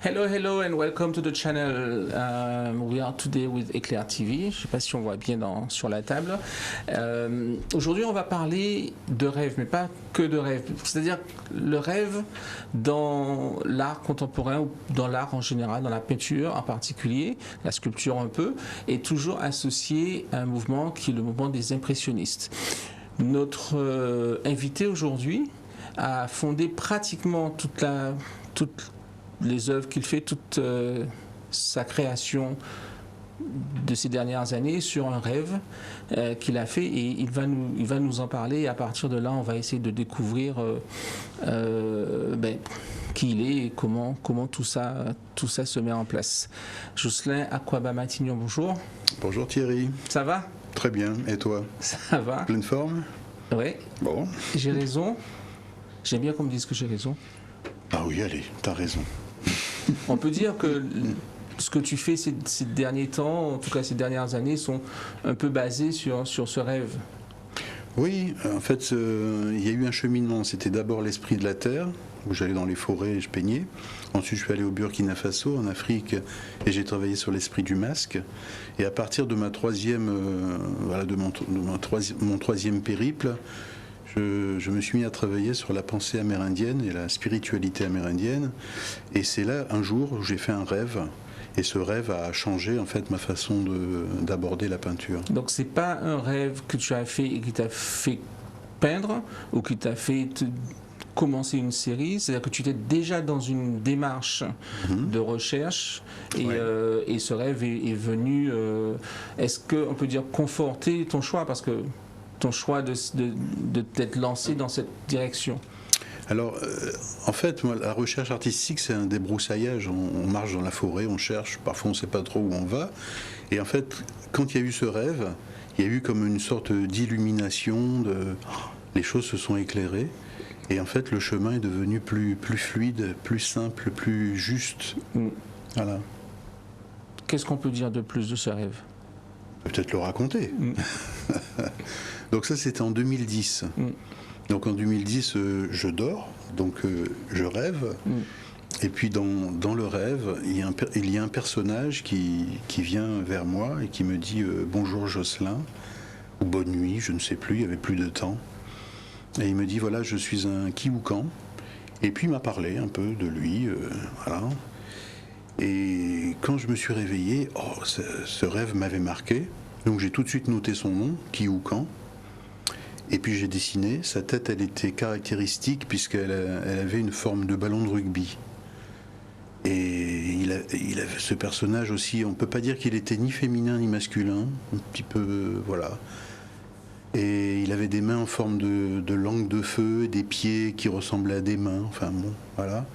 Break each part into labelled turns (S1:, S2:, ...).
S1: Hello and welcome to the channel. We are today with Éclair TV. Je ne sais pas si on voit bien sur la table. Aujourd'hui, on va parler de rêve, mais pas que de rêve. C'est-à-dire le rêve dans l'art contemporain ou dans l'art en général, dans la peinture en particulier, la sculpture un peu, est toujours associé à un mouvement qui est le mouvement des impressionnistes. Notre invité aujourd'hui a fondé pratiquement toutes les œuvres qu'il fait, toute sa création de ces dernières années sur un rêve qu'il a fait, et il va nous en parler, et à partir de là on va essayer de découvrir qui il est et comment tout ça se met en place. Jocelyn Akwaba-Matignon, bonjour.
S2: Bonjour Thierry.
S1: Ça va?
S2: Très bien, et toi?
S1: Ça va.
S2: Pleine forme?
S1: Oui.
S2: Bon.
S1: J'ai raison. J'aime bien qu'on me dise que j'ai raison.
S2: Ah oui, allez, t'as raison.
S1: On peut dire que ce que tu fais ces derniers temps, en tout cas ces dernières années, sont un peu basés sur ce rêve.
S2: Oui, en fait, il y a eu un cheminement. C'était d'abord l'esprit de la terre, où j'allais dans les forêts et je peignais. Ensuite, je suis allé au Burkina Faso, en Afrique, et j'ai travaillé sur l'esprit du masque. Et à partir de mon troisième périple, je me suis mis à travailler sur la pensée amérindienne et la spiritualité amérindienne. Et c'est là, un jour, où j'ai fait un rêve. Et ce rêve a changé, en fait, ma façon d'aborder la peinture.
S1: Donc, c'est pas un rêve que tu as fait et qui t'a fait peindre, ou qui t'a fait commencer une série. C'est-à-dire que tu étais déjà dans une démarche de recherche, et,
S2: ouais.
S1: Et ce rêve est venu, est-ce qu'on peut dire, conforter ton choix, parce que ton choix de t'être lancé dans cette direction?
S2: Alors, en fait, moi, la recherche artistique, c'est un débroussaillage. On marche dans la forêt, on cherche, parfois on ne sait pas trop où on va. Et en fait, quand il y a eu ce rêve, il y a eu comme une sorte d'illumination, les choses se sont éclairées. Et en fait, le chemin est devenu plus fluide, plus simple, plus juste. Voilà.
S1: Qu'est-ce qu'on peut dire de plus de ce rêve?
S2: Peut-être le raconter. Donc ça, c'était en 2010. Donc en 2010, je dors, donc je rêve. Et puis dans le rêve, il y a un personnage qui vient vers moi et qui me dit bonjour Jocelyn, ou bonne nuit, je ne sais plus, il n'y avait plus de temps. Et il me dit voilà, je suis un Kiwukan. Et puis il m'a parlé un peu de lui, voilà. Et quand je me suis réveillé, ce rêve m'avait marqué. Donc j'ai tout de suite noté son nom, Kiwukan. Et puis j'ai dessiné. Sa tête, elle était caractéristique puisqu'elle avait une forme de ballon de rugby. Et il avait ce personnage aussi, on ne peut pas dire qu'il était ni féminin ni masculin, un petit peu, voilà. Et il avait des mains en forme de langue de feu, des pieds qui ressemblaient à des mains, enfin bon, voilà.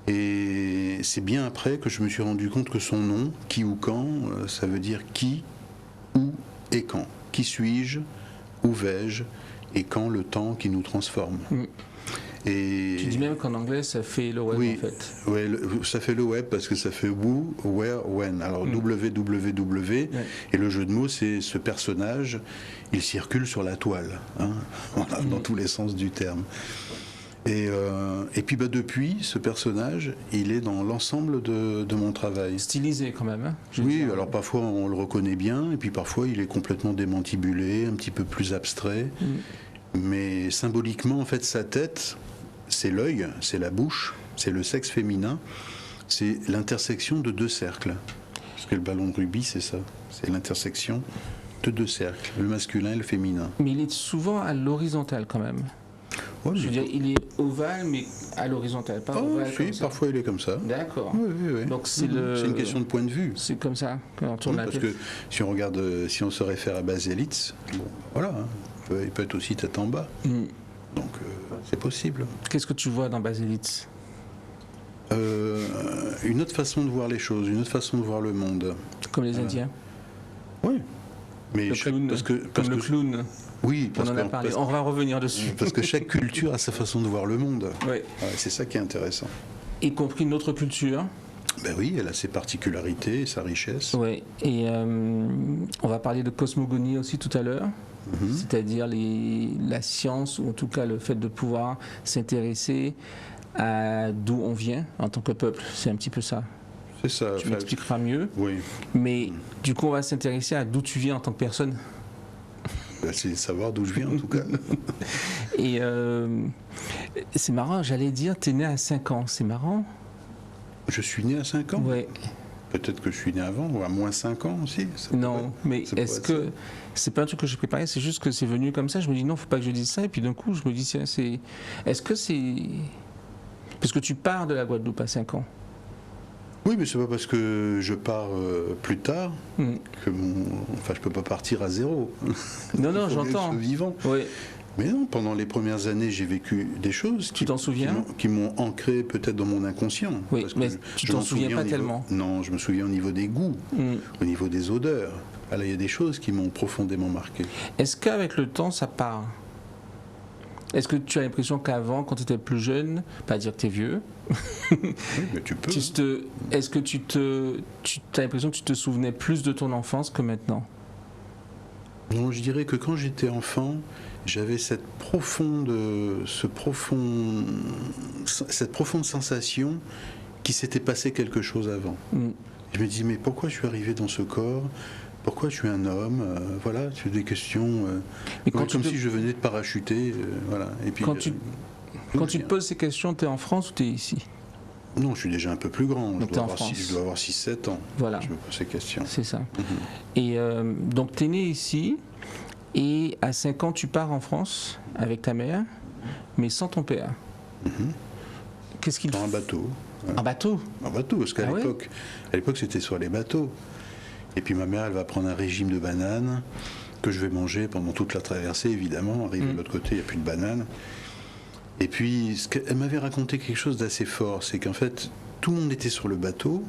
S2: Et c'est bien après que je me suis rendu compte que son nom, Kiwukan, ça veut dire qui, où et quand. Qui suis-je, où vais-je, et quand le temps qui nous transforme. Et
S1: tu dis même qu'en anglais ça fait le web,
S2: oui,
S1: en fait.
S2: Oui, ça fait le web parce que ça fait who, where, when. Alors www, et le jeu de mots, c'est ce personnage, il circule sur la toile, hein, voilà, dans tous les sens du terme. Et puis depuis, ce personnage, il est dans l'ensemble de mon travail.
S1: Stylisé quand même, hein,
S2: oui, alors parfois on le reconnaît bien, et puis parfois il est complètement démantibulé, un petit peu plus abstrait. Mais symboliquement, en fait, sa tête, c'est l'œil, c'est la bouche, c'est le sexe féminin, c'est l'intersection de deux cercles. Parce que le ballon de rugby, c'est ça, c'est l'intersection de deux cercles, le masculin et le féminin.
S1: Mais il est souvent à l'horizontale quand même.
S2: Ouais,
S1: je veux dire, il est ovale, mais à l'horizontale, pas ovale.
S2: Si, parfois il est comme ça.
S1: D'accord.
S2: Oui.
S1: Donc c'est
S2: une question de point de vue.
S1: C'est comme ça qu'on tourne la tête.
S2: Parce que si on regarde, si on se réfère à Baselitz, bon, voilà, hein, il peut être aussi tête en bas. Donc c'est possible.
S1: Qu'est-ce que tu vois dans Baselitz?
S2: Une autre façon de voir les choses, une autre façon de voir le monde.
S1: Comme les Indiens.
S2: Oui. Mais
S1: le clown, comme le clown.
S2: Oui,
S1: on en a parlé. On va revenir dessus.
S2: Parce que chaque culture a sa façon de voir le monde.
S1: Oui.
S2: Ouais, c'est ça qui est intéressant.
S1: Y compris notre culture.
S2: Ben oui, elle a ses particularités et sa richesse.
S1: Oui. Et on va parler de cosmogonie aussi tout à l'heure. C'est-à-dire la science, ou en tout cas le fait de pouvoir s'intéresser à d'où on vient en tant que peuple. C'est un petit peu ça.
S2: C'est ça.
S1: Tu m'expliqueras mieux.
S2: Oui.
S1: Mais du coup, on va s'intéresser à d'où tu viens en tant que personne.
S2: C'est savoir d'où je viens, en tout cas.
S1: Et c'est marrant, j'allais dire, tu es né à 5 ans. C'est marrant.
S2: Je suis né à 5 ans.
S1: Ouais.
S2: Peut-être que je suis né avant, ou à moins 5 ans aussi.
S1: Non, mais est-ce que c'est pas un truc que j'ai préparé, c'est juste que c'est venu comme ça, je me dis non, faut pas que je dise ça, et puis d'un coup je me dis tiens, est-ce que c'est... Parce que tu pars de la Guadeloupe à 5 ans.
S2: Oui, mais c'est pas parce que je pars plus tard que je peux pas partir à zéro.
S1: Non,
S2: Il faut
S1: j'entends.
S2: bien être vivant.
S1: Oui.
S2: Mais non, pendant les premières années, j'ai vécu des choses
S1: Tu t'en souviens
S2: qui m'ont ancré peut-être dans mon inconscient.
S1: Oui, mais tu t'en souviens pas tellement.
S2: Non, je me souviens au niveau des goûts, au niveau des odeurs. Alors, il y a des choses qui m'ont profondément marqué.
S1: Est-ce qu'avec le temps, ça part? Est-ce que tu as l'impression qu'avant, quand tu étais plus jeune, pas dire que tu es vieux,
S2: oui, mais tu peux.
S1: Est-ce que tu as l'impression que tu te souvenais plus de ton enfance que maintenant?
S2: Non, je dirais que quand j'étais enfant, j'avais cette profonde sensation qu'il s'était passé quelque chose avant. Je me dis, mais pourquoi je suis arrivé dans ce corps? Pourquoi je suis un homme? Voilà, c'est des questions comme si je venais de parachuter. Voilà. Et puis,
S1: quand tu te poses ces questions, tu es en France ou tu es ici?
S2: Non, je suis déjà un peu plus grand.
S1: Donc
S2: je dois avoir 6-7 ans.
S1: Voilà.
S2: Je me pose ces questions.
S1: C'est ça. Et donc, tu es né ici, et à 5 ans, tu pars en France avec ta mère, mais sans ton père. Qu'est-ce qu'il fait?
S2: Dans un bateau.
S1: Un bateau?
S2: Un bateau, parce qu'à l'époque, c'était sur les bateaux. Et puis ma mère, elle va prendre un régime de bananes que je vais manger pendant toute la traversée, évidemment. Arrivé de l'autre côté, il n'y a plus de bananes. Et puis, elle m'avait raconté quelque chose d'assez fort, c'est qu'en fait, tout le monde était sur le bateau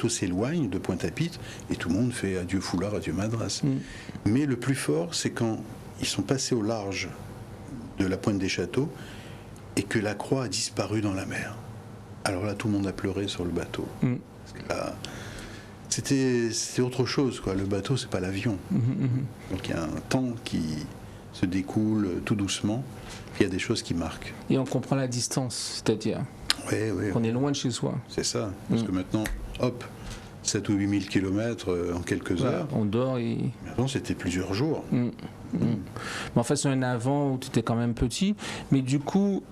S2: s'éloigne de Pointe-à-Pitre, et tout le monde fait adieu foulard, adieu madras. Mais le plus fort, c'est quand ils sont passés au large de la Pointe des Châteaux, et que la croix a disparu dans la mer. Alors là, tout le monde a pleuré sur le bateau. Parce que là, c'était autre chose, quoi. Le bateau, c'est pas l'avion. Donc il y a un temps qui se découle tout doucement. Il y a des choses qui marquent.
S1: Et on comprend la distance, c'est-à-dire qu'on est loin de chez soi.
S2: C'est ça. Parce que maintenant, hop, 7 ou 8 000 kilomètres en quelques heures.
S1: On dort et...
S2: Mais avant, c'était plusieurs jours.
S1: Mais en fait, c'est un avant où tu étais quand même petit. Mais du coup,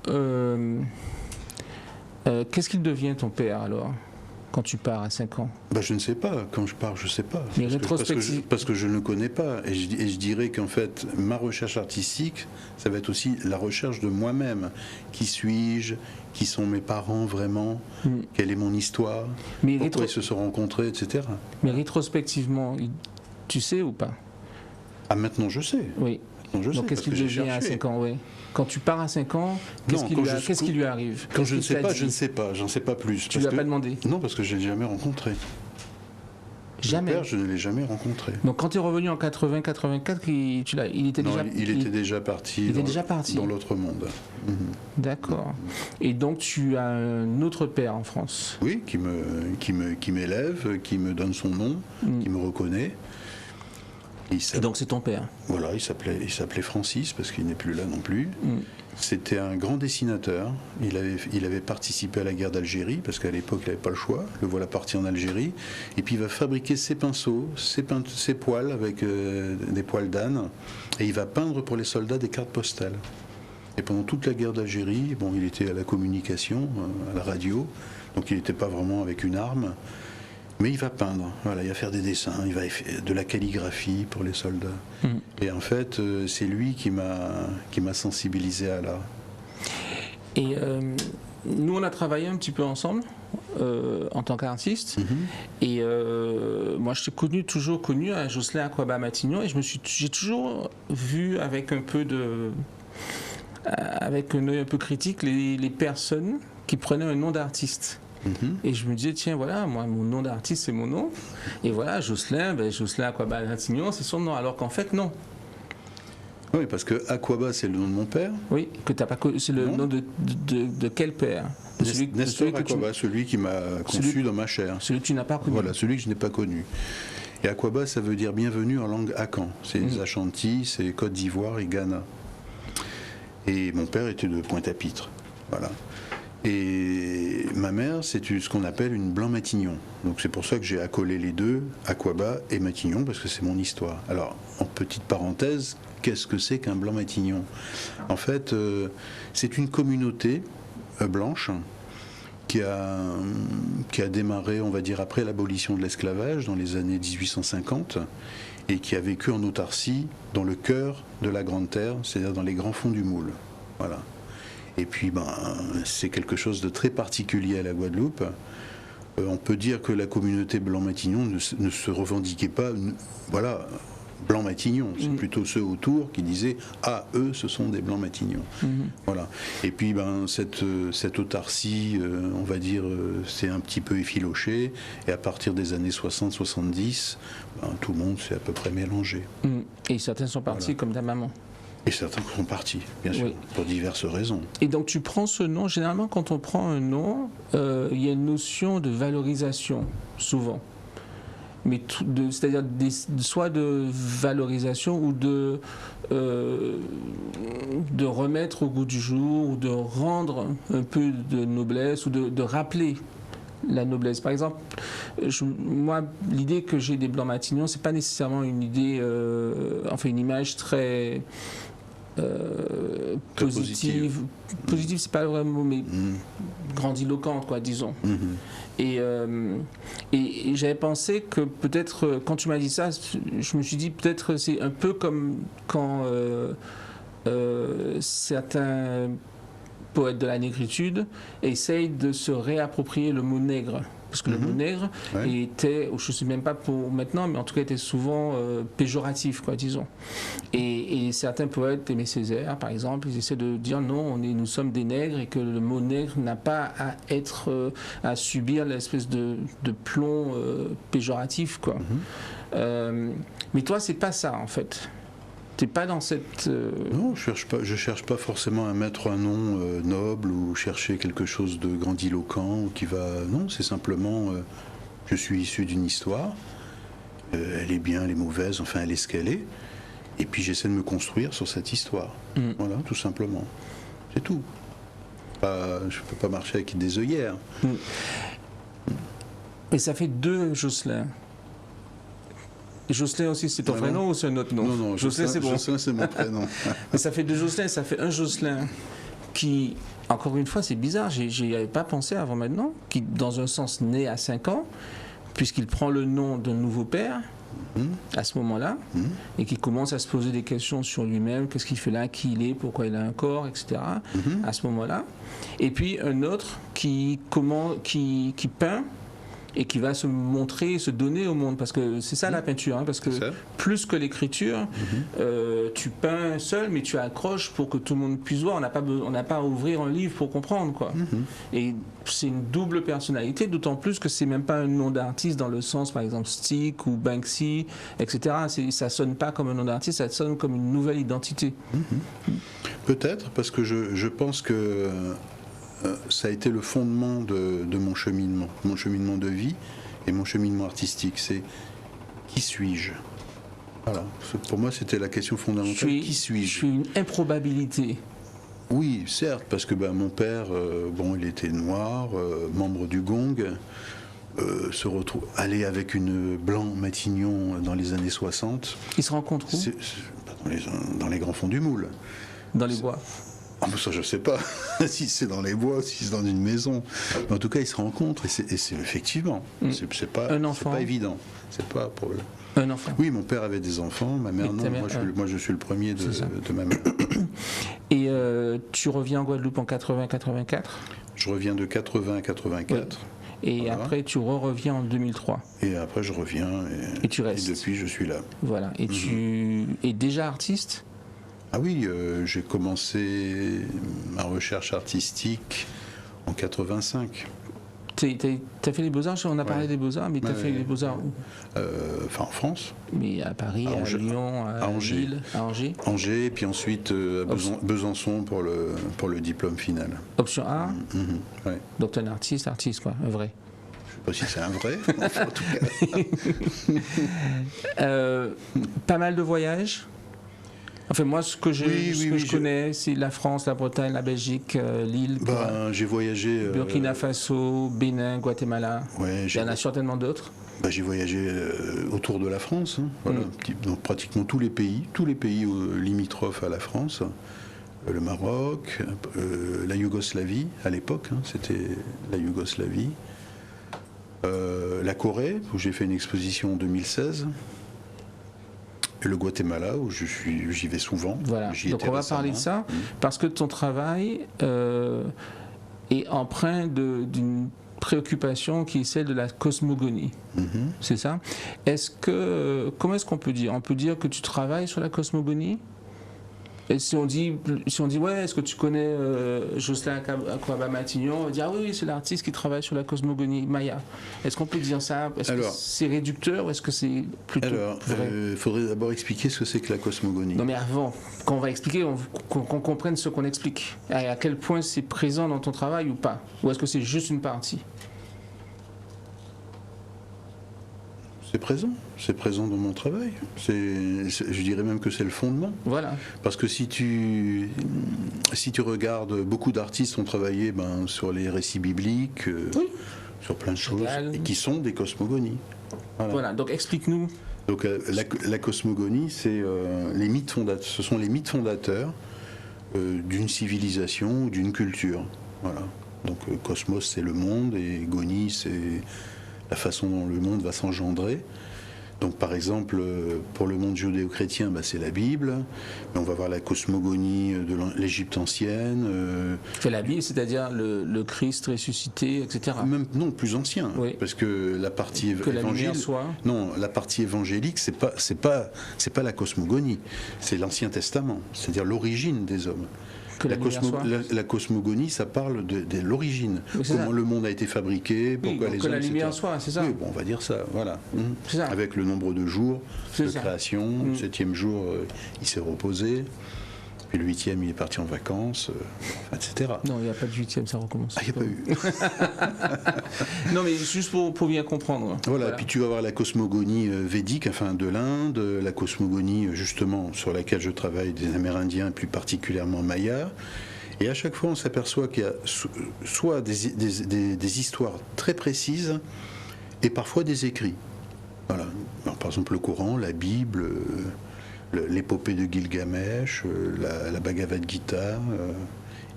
S1: qu'est-ce qu'il devient ton père alors, quand tu pars à 5 ans?
S2: Je ne sais pas. Quand je pars, je ne sais pas.
S1: Mais
S2: parce que je ne le connais pas. Et je dirais qu'en fait, ma recherche artistique, ça va être aussi la recherche de moi-même. Qui suis-je? Qui sont mes parents vraiment? Quelle est mon histoire? Pourquoi ils se sont rencontrés, etc.
S1: Mais rétrospectivement, tu sais ou pas?
S2: Ah, maintenant je sais.
S1: Oui. Donc qu'est-ce qu'il devient à 5 ans? Oui. Quand tu pars à 5 ans, qu'est-ce qui lui arrive?
S2: Quand je ne sais pas, je ne sais pas. J'en sais pas plus.
S1: Tu ne lui as pas demandé?
S2: Non, parce que je ne l'ai jamais rencontré.
S1: Jamais.
S2: Mon père, je ne l'ai jamais rencontré.
S1: Donc quand tu es revenu en 80-84, il était
S2: déjà parti. Dans l'autre monde.
S1: D'accord. Et donc tu as un autre père en France?
S2: Oui, qui m'élève, qui me donne son nom, qui me reconnaît.
S1: Et donc c'est ton père?
S2: Voilà, il s'appelait Francis, parce qu'il n'est plus là non plus. C'était un grand dessinateur. Il avait participé à la guerre d'Algérie, parce qu'à l'époque, il n'avait pas le choix. Le voilà parti en Algérie. Et puis, il va fabriquer ses pinceaux, ses poils, avec des poils d'âne. Et il va peindre pour les soldats des cartes postales. Et pendant toute la guerre d'Algérie, il était à la communication, à la radio. Donc, il n'était pas vraiment avec une arme. Mais il va peindre, voilà, il va faire des dessins, il va faire de la calligraphie pour les soldats. Et en fait, c'est lui qui m'a sensibilisé à l'art.
S1: Et nous, on a travaillé un petit peu ensemble en tant qu'artiste. Et moi, je t'ai toujours connu à Jocelyn Aquaba Matignon, et j'ai toujours vu avec un œil un peu critique les personnes qui prenaient un nom d'artiste. Et je me disais, tiens, voilà, moi, mon nom d'artiste, c'est mon nom. Et voilà, Jocelyn Aquaba Matignon, c'est son nom. Alors qu'en fait, non.
S2: Oui, parce que Aquaba, c'est le nom de mon père.
S1: Oui, que t'as pas c'est le nom de quel père?
S2: Nestor Aquaba, celui qui m'a conçu dans ma chair.
S1: Celui que tu n'as pas connu.
S2: Voilà, celui que je n'ai pas connu. Et Aquaba, ça veut dire bienvenue en langue akan. C'est les Ashanti, c'est Côte d'Ivoire et Ghana. Et mon père était de Pointe-à-Pitre. Voilà. Et ma mère, c'est ce qu'on appelle une Blanc-Matignon. Donc c'est pour ça que j'ai accolé les deux, Aquaba et Matignon, parce que c'est mon histoire. Alors, en petite parenthèse, qu'est-ce que c'est qu'un Blanc-Matignon ? En fait, c'est une communauté blanche qui a démarré, on va dire, après l'abolition de l'esclavage, dans les années 1850, et qui a vécu en autarcie dans le cœur de la Grande Terre, c'est-à-dire dans les grands fonds du Moule. Voilà. Et puis, c'est quelque chose de très particulier à la Guadeloupe. On peut dire que la communauté Blanc-Matignon ne se revendiquait pas, voilà, Blanc-Matignon. C'est plutôt ceux autour qui disaient « Ah, eux, ce sont des Blancs-Matignon ». Voilà. Et puis, cette autarcie, on va dire, c'est un petit peu effiloché. Et à partir des années 60-70, tout le monde s'est à peu près mélangé.
S1: Et certains sont partis, comme ta maman.
S2: Et certains sont partis, bien sûr, pour diverses raisons.
S1: Et donc tu prends ce nom, généralement quand on prend un nom, il y a une notion de valorisation, souvent. Mais c'est-à-dire soit de valorisation ou de remettre au goût du jour, ou de rendre un peu de noblesse, ou de rappeler la noblesse. Par exemple, moi, l'idée que j'ai des Blancs-Matignon, c'est pas nécessairement une idée, une image très positive. Positive, c'est pas le vrai mot, mais grandiloquente, quoi, disons. Et j'avais pensé que peut-être, quand tu m'as dit ça, je me suis dit peut-être c'est un peu comme quand certains poètes de la négritude essayent de se réapproprier le mot nègre. Parce que le mot nègre était, je ne sais même pas pour maintenant, mais en tout cas était souvent péjoratif, quoi, disons. Et certains poètes, Aimé Césaire par exemple, ils essaient de dire non, nous sommes des nègres et que le mot nègre n'a pas à subir l'espèce de plomb péjoratif, quoi. Mais toi, c'est pas ça en fait. T'es pas dans cette...
S2: Non, je cherche pas forcément à mettre un nom noble ou chercher quelque chose de grandiloquent qui va... Non, c'est simplement... je suis issu d'une histoire. Elle est bien, elle est mauvaise, enfin elle est ce qu'elle est. Et puis j'essaie de me construire sur cette histoire. Voilà, tout simplement. C'est tout. Je peux pas marcher avec des œillères.
S1: Et ça fait 2 Jocelyn. Jocelyn aussi, c'est ton prénom ou c'est un autre nom?
S2: Non,
S1: Jocelyn, c'est bon.
S2: Jocelyn, c'est mon prénom.
S1: Mais ça fait 2 Jocelyn, ça fait un Jocelyn qui, encore une fois, c'est bizarre, j'y avais pas pensé avant maintenant, qui, dans un sens, naît à 5 ans, puisqu'il prend le nom d'un nouveau père, à ce moment-là, et qui commence à se poser des questions sur lui-même, qu'est-ce qu'il fait là, qui il est, pourquoi il a un corps, etc., à ce moment-là. Et puis un autre qui peint, et qui va se montrer, se donner au monde, parce que c'est ça la peinture, hein, parce que plus que l'écriture, tu peins seul, mais tu accroches pour que tout le monde puisse voir. On n'a pas à ouvrir un livre pour comprendre, quoi. Et c'est une double personnalité, d'autant plus que c'est même pas un nom d'artiste dans le sens, par exemple, Stick ou Banksy, etc. Ça sonne pas comme un nom d'artiste, ça sonne comme une nouvelle identité.
S2: Peut-être, parce que je pense que ça a été le fondement de mon cheminement de vie et mon cheminement artistique. C'est qui suis-je ? Voilà. Pour moi, c'était la question fondamentale. Qui suis-je ?
S1: Je suis une improbabilité.
S2: Oui, certes, parce que mon père, il était noir, membre du Gong, aller avec une Blanc-Matignon dans les années 60.
S1: Ils se rencontrent où ?
S2: Dans les grands fonds du Moule.
S1: Dans les bois.
S2: Ça, je ne sais pas si c'est dans les bois, si c'est dans une maison. Mais en tout cas, ils se rencontrent et c'est effectivement, c'est pas évident. C'est pas pour
S1: un enfant.
S2: Oui, mon père avait des enfants, ma mère non. Moi, je suis le premier de ma mère.
S1: Et tu reviens en Guadeloupe en 80-84 ?
S2: Je reviens de 80 à 84.
S1: Et après, tu reviens en 2003.
S2: Et après, je reviens
S1: et tu restes.
S2: Et depuis, je suis là.
S1: Voilà. Et tu es déjà artiste ?
S2: Ah oui, j'ai commencé ma recherche artistique en 85.
S1: T'as fait les Beaux-Arts, on a parlé des Beaux-Arts, mais t'as fait les Beaux-Arts où ?
S2: En France.
S1: Mais à Paris, à Lyon, à
S2: Angers.
S1: Lille, à Angers.
S2: Angers, et puis ensuite à Besançon pour le diplôme final.
S1: Option A.
S2: Ouais.
S1: Donc t'es un artiste quoi, un vrai.
S2: Je sais pas si c'est un vrai, enfin, en tout cas.
S1: Pas mal de voyages. Enfin, moi, ce que je connais, c'est la France, la Bretagne, la Belgique, l'île,
S2: j'ai voyagé...
S1: Burkina Faso, Bénin, Guatemala.
S2: Ouais,
S1: il y en a certainement d'autres.
S2: J'ai voyagé autour de la France, voilà, donc pratiquement tous les pays limitrophes à la France. Le Maroc, la Yougoslavie à l'époque, c'était la Yougoslavie. La Corée, où j'ai fait une exposition en 2016. Et le Guatemala, où j'y vais souvent.
S1: Voilà. Donc on va parler de ça, parce que ton travail est empreint d'une préoccupation qui est celle de la cosmogonie. C'est ça? Comment est-ce qu'on peut dire? On peut dire que tu travailles sur la cosmogonie? Et si on dit ouais, est-ce que tu connais Jocelyn Akouaba-Matignon, on va dire ah oui, c'est l'artiste qui travaille sur la cosmogonie maya. Est-ce qu'on peut dire ça? Est-ce que c'est réducteur ou est-ce que c'est plutôt vrai?
S2: Il faudrait d'abord expliquer ce que c'est que la cosmogonie.
S1: Non mais avant, quand on va expliquer, qu'on comprenne ce qu'on explique. À quel point c'est présent dans ton travail ou pas? Ou est-ce que c'est juste une partie?
S2: C'est présent dans mon travail. Je dirais même que c'est le fondement.
S1: Voilà.
S2: Parce que si tu regardes, beaucoup d'artistes ont travaillé sur les récits bibliques, sur plein de choses, et qui sont des cosmogonies.
S1: Voilà. Donc explique-nous.
S2: Donc la cosmogonie, c'est ce sont les mythes fondateurs d'une civilisation ou d'une culture. Voilà. Donc cosmos, c'est le monde, et gonie, c'est la façon dont le monde va s'engendrer. Donc par exemple, pour le monde judéo-chrétien, c'est la Bible, mais on va voir la cosmogonie de l'Égypte ancienne.
S1: C'est la Bible, c'est-à-dire le Christ ressuscité, etc.
S2: Même, non, plus ancien, parce que la partie la partie évangélique, c'est pas la cosmogonie, c'est l'Ancien Testament, c'est-à-dire l'origine des hommes. La cosmogonie, ça parle de l'origine. Comment le monde a été fabriqué, pourquoi les hommes...
S1: la lumière soit, c'est ça.
S2: Oui, on va dire ça, voilà.
S1: C'est ça.
S2: Avec le nombre de jours de création, le 7e jour, il s'est reposé, puis le 8e, il est parti en vacances, etc.
S1: Non, il n'y a pas de 8e, ça recommence.
S2: Ah, il n'y a pas eu.
S1: Non, mais juste pour bien comprendre.
S2: Voilà, puis tu vas voir la cosmogonie védique, de l'Inde, la cosmogonie justement sur laquelle je travaille des Amérindiens, plus particulièrement mayas. Et à chaque fois, on s'aperçoit qu'il y a soit des histoires très précises et parfois des écrits. Voilà. Alors, par exemple, le Coran, la Bible, l'épopée de Gilgamesh, la Bhagavad Gita.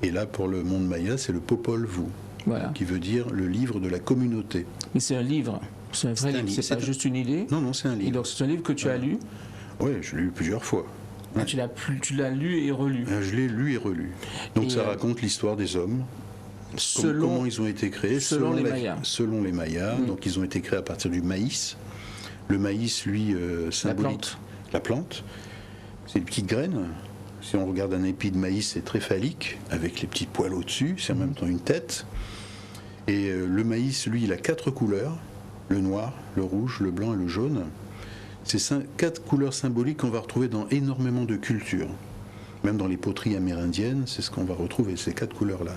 S2: Et là, pour le monde maya, c'est le Popol Vuh. Voilà. Qui veut dire le livre de la communauté.
S1: Mais c'est un livre, c'est un vrai livre, c'est pas juste une idée.
S2: Non, c'est un livre.
S1: Et donc c'est un livre que tu as lu?
S2: Oui, je l'ai lu plusieurs fois.
S1: Ah, tu l'as lu et relu?
S2: Je l'ai lu et relu. Donc ça raconte l'histoire des hommes, comment ils ont été créés, selon les Mayas. Selon les Mayas, donc ils ont été créés à partir du maïs. Le maïs, lui, symbolique la plante. C'est une petite graine. Si on regarde un épi de maïs, c'est très phallique, avec les petits poils au-dessus, c'est en même temps une tête. Et le maïs, lui, il a 4 couleurs, le noir, le rouge, le blanc et le jaune. C'est 4 couleurs symboliques qu'on va retrouver dans énormément de cultures. Même dans les poteries amérindiennes, c'est ce qu'on va retrouver, ces 4 couleurs-là.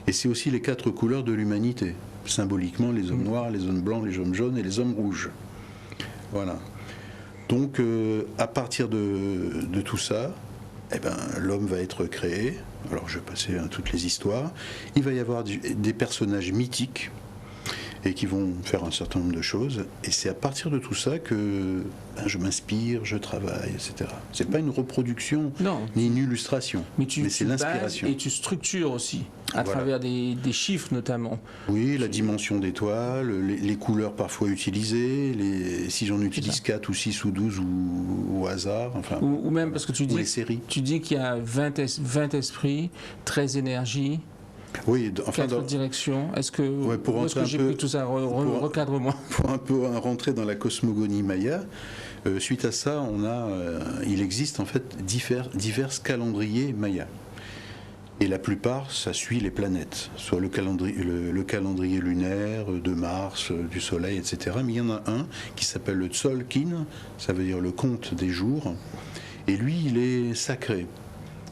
S2: Et c'est aussi les 4 couleurs de l'humanité. Symboliquement, les hommes noirs, les hommes blancs, les hommes jaunes et les hommes rouges. Voilà. Donc, à partir de tout ça, l'homme va être créé. Alors, je vais passer à toutes les histoires. Il va y avoir des personnages mythiques et qui vont faire un certain nombre de choses. Et c'est à partir de tout ça que je m'inspire, je travaille, etc. C'est pas une reproduction ni une illustration, mais c'est l'inspiration.
S1: Et tu structures aussi, à travers des chiffres notamment.
S2: Oui, la dimension d'étoiles, les couleurs parfois utilisées, si j'en utilise 4 ou 6 ou 12 ou au hasard.
S1: Ou même parce que tu dis,
S2: les séries.
S1: Tu dis qu'il y a 20 esprits, 13 énergies.
S2: Oui,
S1: 4 directions. Est-ce que j'ai pris tout ça? Recadre-moi.
S2: Pour un peu rentrer dans la cosmogonie maya, suite à ça, il existe en fait divers calendriers mayas. Et la plupart, ça suit les planètes, soit le calendrier lunaire de Mars, du Soleil, etc. Mais il y en a un qui s'appelle le Tzolk'in, ça veut dire le compte des jours. Et lui, il est sacré.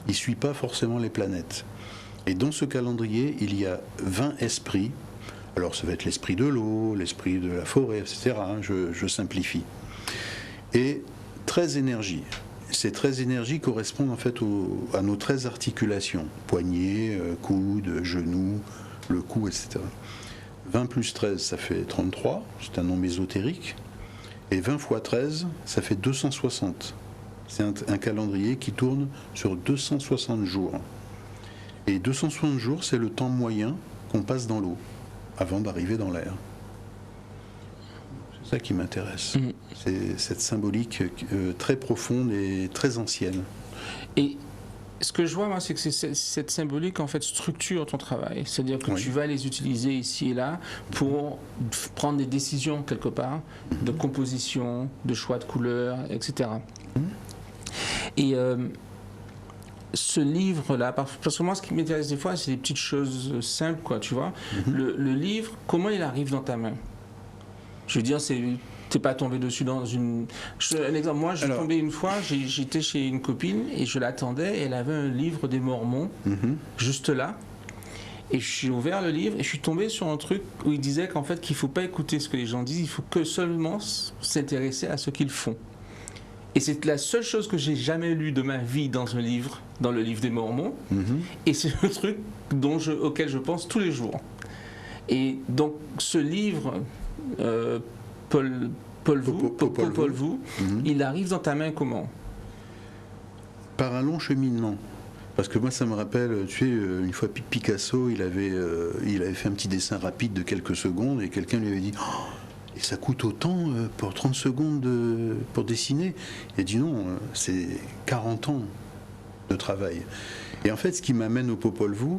S2: Il ne suit pas forcément les planètes. Et dans ce calendrier, il y a 20 esprits. Alors ça va être l'esprit de l'eau, l'esprit de la forêt, etc. Je simplifie. Et 13 énergies. ces 13 énergies correspondent en fait à nos 13 articulations, poignets, coudes, genoux, le cou, etc. 20 plus 13, ça fait 33, c'est un nombre ésotérique. Et 20 fois 13, ça fait 260. C'est un calendrier qui tourne sur 260 jours. Et 260 jours, c'est le temps moyen qu'on passe dans l'eau, avant d'arriver dans l'air. C'est ça qui m'intéresse. C'est cette symbolique très profonde et très ancienne.
S1: Et ce que je vois, moi, c'est que cette symbolique, en fait, structure ton travail. C'est-à-dire que tu vas les utiliser ici et là pour prendre des décisions, quelque part, de composition, de choix de couleurs, etc. Et ce livre-là, parce que moi, ce qui m'intéresse des fois, c'est des petites choses simples, quoi, tu vois. Le livre, comment il arrive dans ta main? Je veux dire, t'es pas tombé dessus dans une... Un exemple, moi, je suis tombé une fois, j'étais chez une copine et je l'attendais, et elle avait un livre des Mormons, juste là. Et je suis ouvert le livre et je suis tombé sur un truc où il disait qu'en fait, qu'il faut pas écouter ce que les gens disent, il faut que seulement s'intéresser à ce qu'ils font. Et c'est la seule chose que j'ai jamais lue de ma vie dans un livre, dans le livre des Mormons. Et c'est le truc auquel je pense tous les jours. Et donc, ce livre, Paul Vous, il arrive dans ta main comment?
S2: Par un long cheminement. Parce que moi, ça me rappelle, tu sais, une fois Picasso, il avait fait un petit dessin rapide de quelques secondes et quelqu'un lui avait dit oh, et ça coûte autant pour 30 secondes pour dessiner. Il a dit non, c'est 40 ans de travail. Et en fait, ce qui m'amène au Popol Vuh,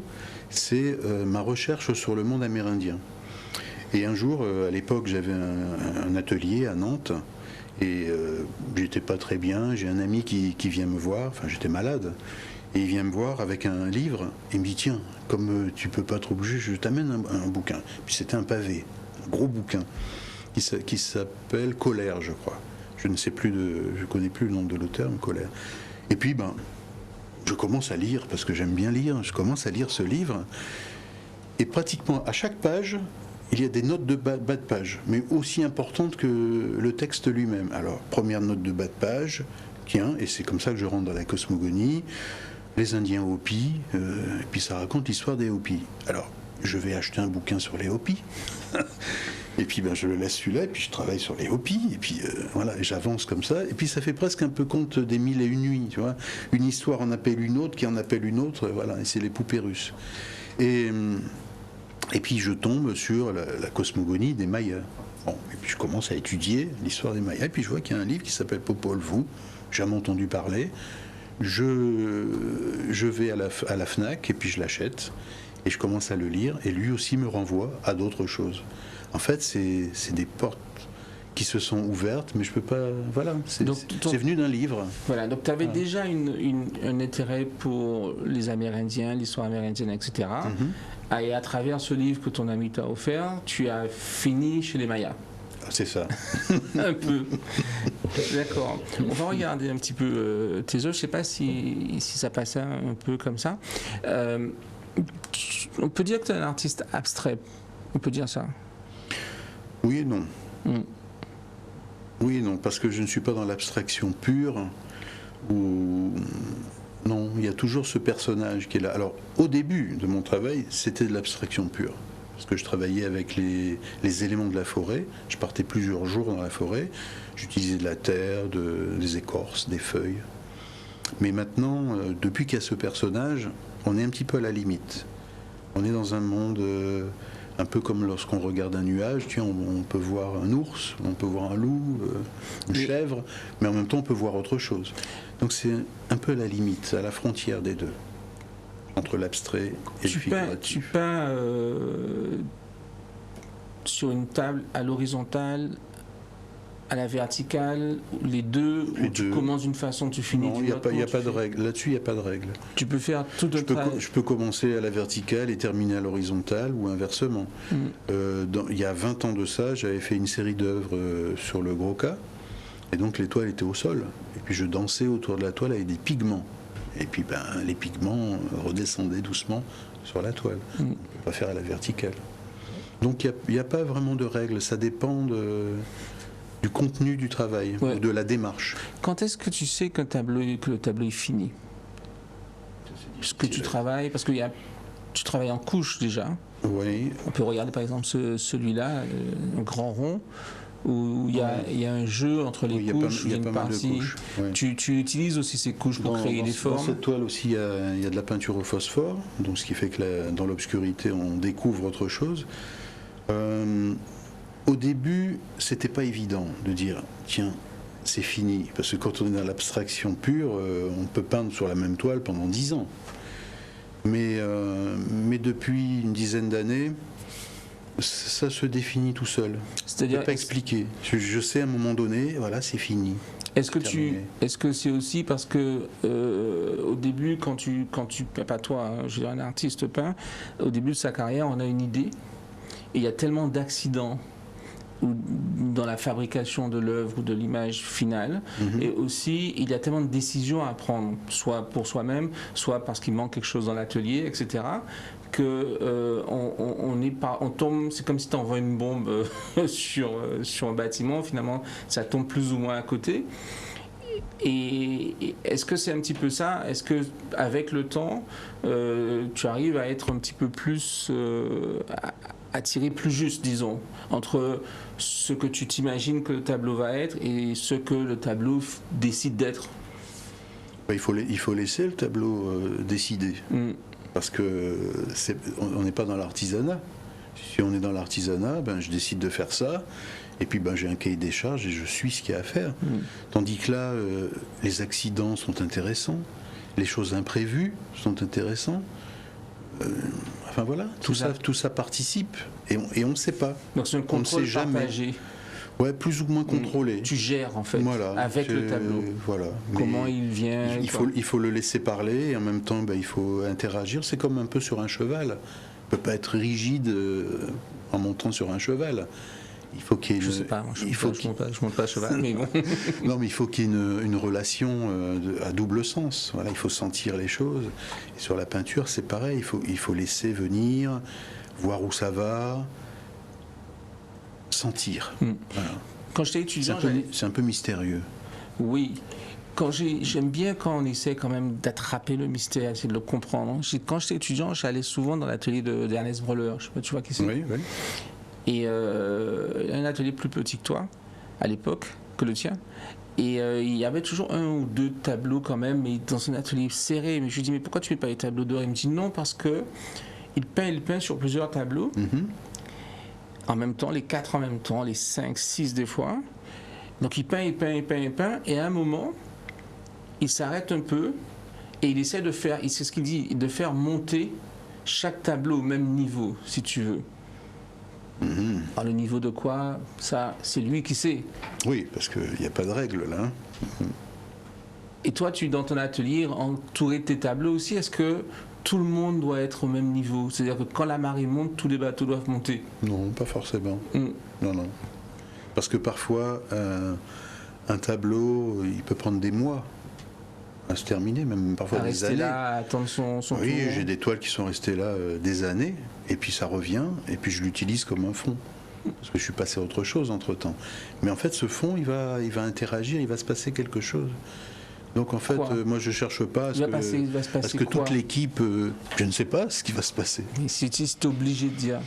S2: c'est ma recherche sur le monde amérindien. Et un jour, à l'époque, j'avais un atelier à Nantes et j'étais pas très bien. J'ai un ami qui vient me voir, enfin j'étais malade, et il vient me voir avec un livre et me dit tiens, comme tu peux pas trop bouger, je t'amène un bouquin. Puis c'était un pavé, un gros bouquin qui s'appelle Colère, je crois. Je connais plus le nom de l'auteur, mais Colère. Et puis je commence à lire parce que j'aime bien lire. Je commence à lire ce livre et pratiquement à chaque page, il y a des notes de bas de page, mais aussi importantes que le texte lui-même. Alors, première note de bas de page, tiens, et c'est comme ça que je rentre dans la cosmogonie, les Indiens Hopis, et puis ça raconte l'histoire des Hopis. Alors, je vais acheter un bouquin sur les Hopis, et puis je le laisse celui-là, et puis je travaille sur les Hopis, et puis voilà, et j'avance comme ça, et puis ça fait presque un peu conte des 1001 nuits, tu vois. Une histoire en appelle une autre, qui en appelle une autre, voilà, et c'est les poupées russes. Et puis je tombe sur la cosmogonie des Mayas. Bon, et puis je commence à étudier l'histoire des Mayas, et puis je vois qu'il y a un livre qui s'appelle Popol Vuh, j'ai jamais entendu parler. Je vais à la FNAC, et puis je l'achète, et je commence à le lire, et lui aussi me renvoie à d'autres choses. En fait, c'est des portes qui se sont ouvertes, mais je peux pas... Voilà, c'est venu d'un livre.
S1: Voilà, donc tu avais déjà un intérêt pour les Amérindiens, l'histoire amérindienne, etc. Et à travers ce livre que ton ami t'a offert, tu as fini chez les Mayas.
S2: C'est ça.
S1: Un peu. D'accord. On va regarder un petit peu tes œuvres. Je ne sais pas si ça passait un peu comme ça. On peut dire que tu es un artiste abstrait. On peut dire ça.
S2: Oui et non. Oui et non, parce que je ne suis pas dans l'abstraction pure. Non, il y a toujours ce personnage qui est là. Alors, au début de mon travail, c'était de l'abstraction pure. Parce que je travaillais avec les éléments de la forêt. Je partais plusieurs jours dans la forêt. J'utilisais de la terre, des écorces, des feuilles. Mais maintenant, depuis qu'il y a ce personnage, on est un petit peu à la limite. On est dans un monde un peu comme lorsqu'on regarde un nuage. Tu vois, on peut voir un ours, on peut voir un loup, une chèvre, mais en même temps, on peut voir autre chose. Donc c'est un peu à la limite, à la frontière des deux. Entre l'abstrait et le figuratif.
S1: Tu peins sur une table à l'horizontale, à la verticale, les deux, ou tu commences d'une façon, tu finis d'une autre?
S2: Non, il n'y a pas de règle. Là-dessus, il n'y a pas de règle.
S1: Tu peux faire tout de
S2: je peux commencer à la verticale et terminer à l'horizontale, ou inversement. Il y a 20 ans de ça, j'avais fait une série d'œuvres sur le Gros-Cas, et donc les toiles étaient au sol. Et puis je dansais autour de la toile avec des pigments. Et puis les pigments redescendaient doucement sur la toile. On ne peut pas faire à la verticale. Donc il n'y a pas vraiment de règle, ça dépend du contenu du travail,
S1: Ouais.
S2: ou de la démarche.
S1: Quand est-ce que tu sais que le tableau est fini? Parce que tu travailles, parce que tu travailles en couches déjà.
S2: Oui,
S1: On peut regarder par exemple celui-là, un grand rond, où il y a un jeu entre les
S2: oui,
S1: couches,
S2: il y a
S1: une
S2: pas mal de
S1: partie.
S2: couches. Ouais.
S1: Tu utilises aussi ces couches pour créer des
S2: Dans
S1: formes.
S2: cette toile aussi, il y a de la peinture au phosphore, donc ce qui fait que dans l'obscurité, on découvre autre chose. Au début, c'était pas évident de dire, tiens, c'est fini, parce que quand on est dans l'abstraction pure, on peut peindre sur la même toile pendant 10 ans. Mais depuis une dizaine d'années, ça se définit tout seul.
S1: C'est-à-dire,
S2: pas expliqué. Je sais à un moment donné, voilà, c'est fini.
S1: est-ce que c'est aussi parce que au début, quand tu pas toi, hein, je veux dire un artiste peint, au début de sa carrière, on a une idée, et il y a tellement d'accidents dans la fabrication de l'œuvre ou de l'image finale, et aussi il y a tellement de décisions à prendre, soit pour soi-même, soit parce qu'il manque quelque chose dans l'atelier, etc., que on tombe, c'est comme si tu envoies une bombe sur un bâtiment, finalement ça tombe plus ou moins à côté. Et est-ce que c'est un petit peu ça? Est-ce que avec le temps, tu arrives à être un petit peu plus à tirer plus juste, disons, entre ce que tu t'imagines que le tableau va être et ce que le tableau décide d'être?
S2: Il faut laisser le tableau décider. Parce que on n'est pas dans l'artisanat. Si on est dans l'artisanat, ben, je décide de faire ça, et puis ben, j'ai un cahier des charges et je suis ce qu'il y a à faire. Tandis que là, les accidents sont intéressants, les choses imprévues sont intéressantes. Enfin voilà, tout ça participe, et on ne sait pas.
S1: Donc c'est un contrôle partagé.
S2: Ouais, plus ou moins contrôlé.
S1: Tu gères en fait,
S2: voilà,
S1: avec le tableau.
S2: Voilà.
S1: Comment il vient.
S2: Il faut le laisser parler, et en même temps ben, il faut interagir. C'est comme un peu sur un cheval. On ne peut pas être rigide en montant sur un cheval. Il faut qu'il y ait
S1: je sais pas, moi, je monte pas à cheval, mais bon.
S2: Non, mais il faut qu'il y ait une relation à double sens. Voilà, il faut sentir les choses. Et sur la peinture, c'est pareil. Il faut laisser venir, voir où ça va, sentir. Voilà.
S1: Quand j'étais étudiant,
S2: c'est un peu mystérieux.
S1: Oui. J'aime bien quand on essaie quand même d'attraper le mystère, essayer de le comprendre. Quand j'étais étudiant, j'allais souvent dans l'atelier d'Ernest Breuler. Je sais pas, tu vois qui c'est?
S2: Oui, oui.
S1: Et un atelier plus petit que toi, à l'époque, que le tien. Et il y avait toujours un ou deux tableaux quand même, mais dans un atelier serré. Mais je lui dis, mais pourquoi tu ne mets pas les tableaux dehors? Il me dit, non, parce que il peint sur plusieurs tableaux, en même temps, les 4 en même temps, les 5, 6 des fois. Donc il peint, et à un moment, il s'arrête un peu, et il essaie de faire, c'est ce qu'il dit, de faire monter chaque tableau au même niveau, si tu veux. Alors, le niveau de quoi, ça, c'est lui qui sait.
S2: Oui, parce qu'il n'y a pas de règle là.
S1: Et toi, dans ton atelier, entouré de tes tableaux aussi, est-ce que tout le monde doit être au même niveau? C'est-à-dire que quand la marée monte, tous les bateaux doivent monter?
S2: Non, pas forcément. Non. Parce que parfois, un tableau, il peut prendre des mois à se terminer, même parfois des années.
S1: Là, à attendre son tour.
S2: Oui, j'ai des toiles qui sont restées là des années, et puis ça revient, et puis je l'utilise comme un fond. Parce que je suis passé à autre chose entre-temps. Mais en fait, ce fond, il va interagir, il va se passer quelque chose. Donc en fait, moi je cherche pas à ce que toute l'équipe, je ne sais pas ce qui va se passer.
S1: Mais si tu es obligé de dire.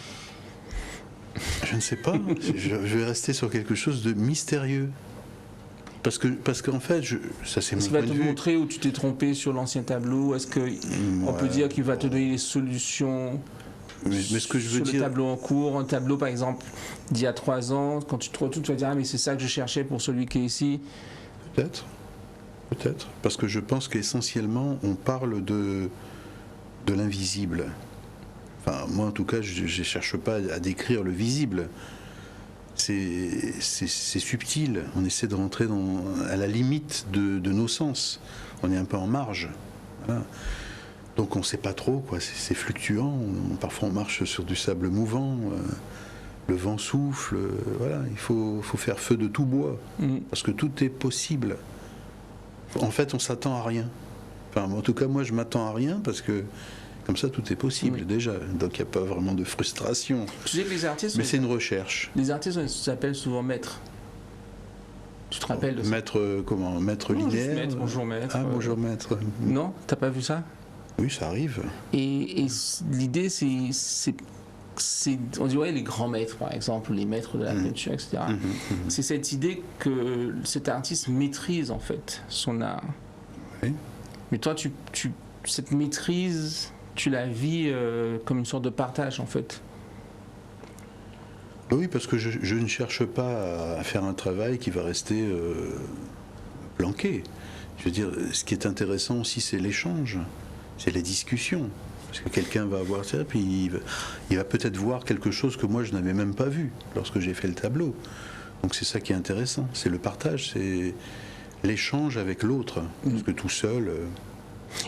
S2: Je ne sais pas. Je vais rester sur quelque chose de mystérieux. Parce qu'en fait, ça c'est mon point de vue.
S1: Est-ce qu'il va te montrer où tu t'es trompé sur l'ancien tableau? Est-ce qu'on peut dire qu'il va te donner les solutions
S2: mais ce que je veux
S1: sur
S2: dire...
S1: le tableau en cours? Un tableau par exemple d'il y a 3 ans, quand tu te retrouves, tu vas dire, ah mais c'est ça que je cherchais pour celui qui est ici.
S2: Peut-être. Parce que je pense qu'essentiellement, on parle de l'invisible. Enfin, moi en tout cas, je ne cherche pas à décrire le visible. C'est subtil. On essaie de rentrer à la limite de nos sens. On est un peu en marge. Voilà. Donc on ne sait pas trop, quoi. C'est fluctuant. Parfois on marche sur du sable mouvant. Le vent souffle. Voilà. Il faut faire feu de tout bois. Parce que tout est possible. En fait, on s'attend à rien. Enfin, en tout cas, moi, je m'attends à rien parce que comme ça, tout est possible déjà. Donc, il n'y a pas vraiment de frustration.
S1: Tu sais que les artistes...
S2: Mais c'est une recherche.
S1: Les artistes s'appellent souvent maîtres. te rappelles de ça?
S2: Maître, comment? Maître
S1: Non, juste
S2: linéaire?
S1: maître, bonjour maître.
S2: Ah, bonjour maître.
S1: Non, t'as pas vu ça?
S2: Oui, ça arrive.
S1: Et l'idée, on dit ouais, les grands maîtres, par exemple, les maîtres de la peinture, etc. C'est cette idée que cet artiste maîtrise en fait son art.
S2: Oui.
S1: Mais toi, cette maîtrise, tu la vis comme une sorte de partage en fait.
S2: Oui, parce que je ne cherche pas à faire un travail qui va rester planqué. Je veux dire, ce qui est intéressant aussi, c'est l'échange, c'est la discussion. Parce que quelqu'un va voir ça, puis il va peut-être voir quelque chose que moi je n'avais même pas vu lorsque j'ai fait le tableau. Donc c'est ça qui est intéressant, c'est le partage, c'est l'échange avec l'autre. Parce que tout seul...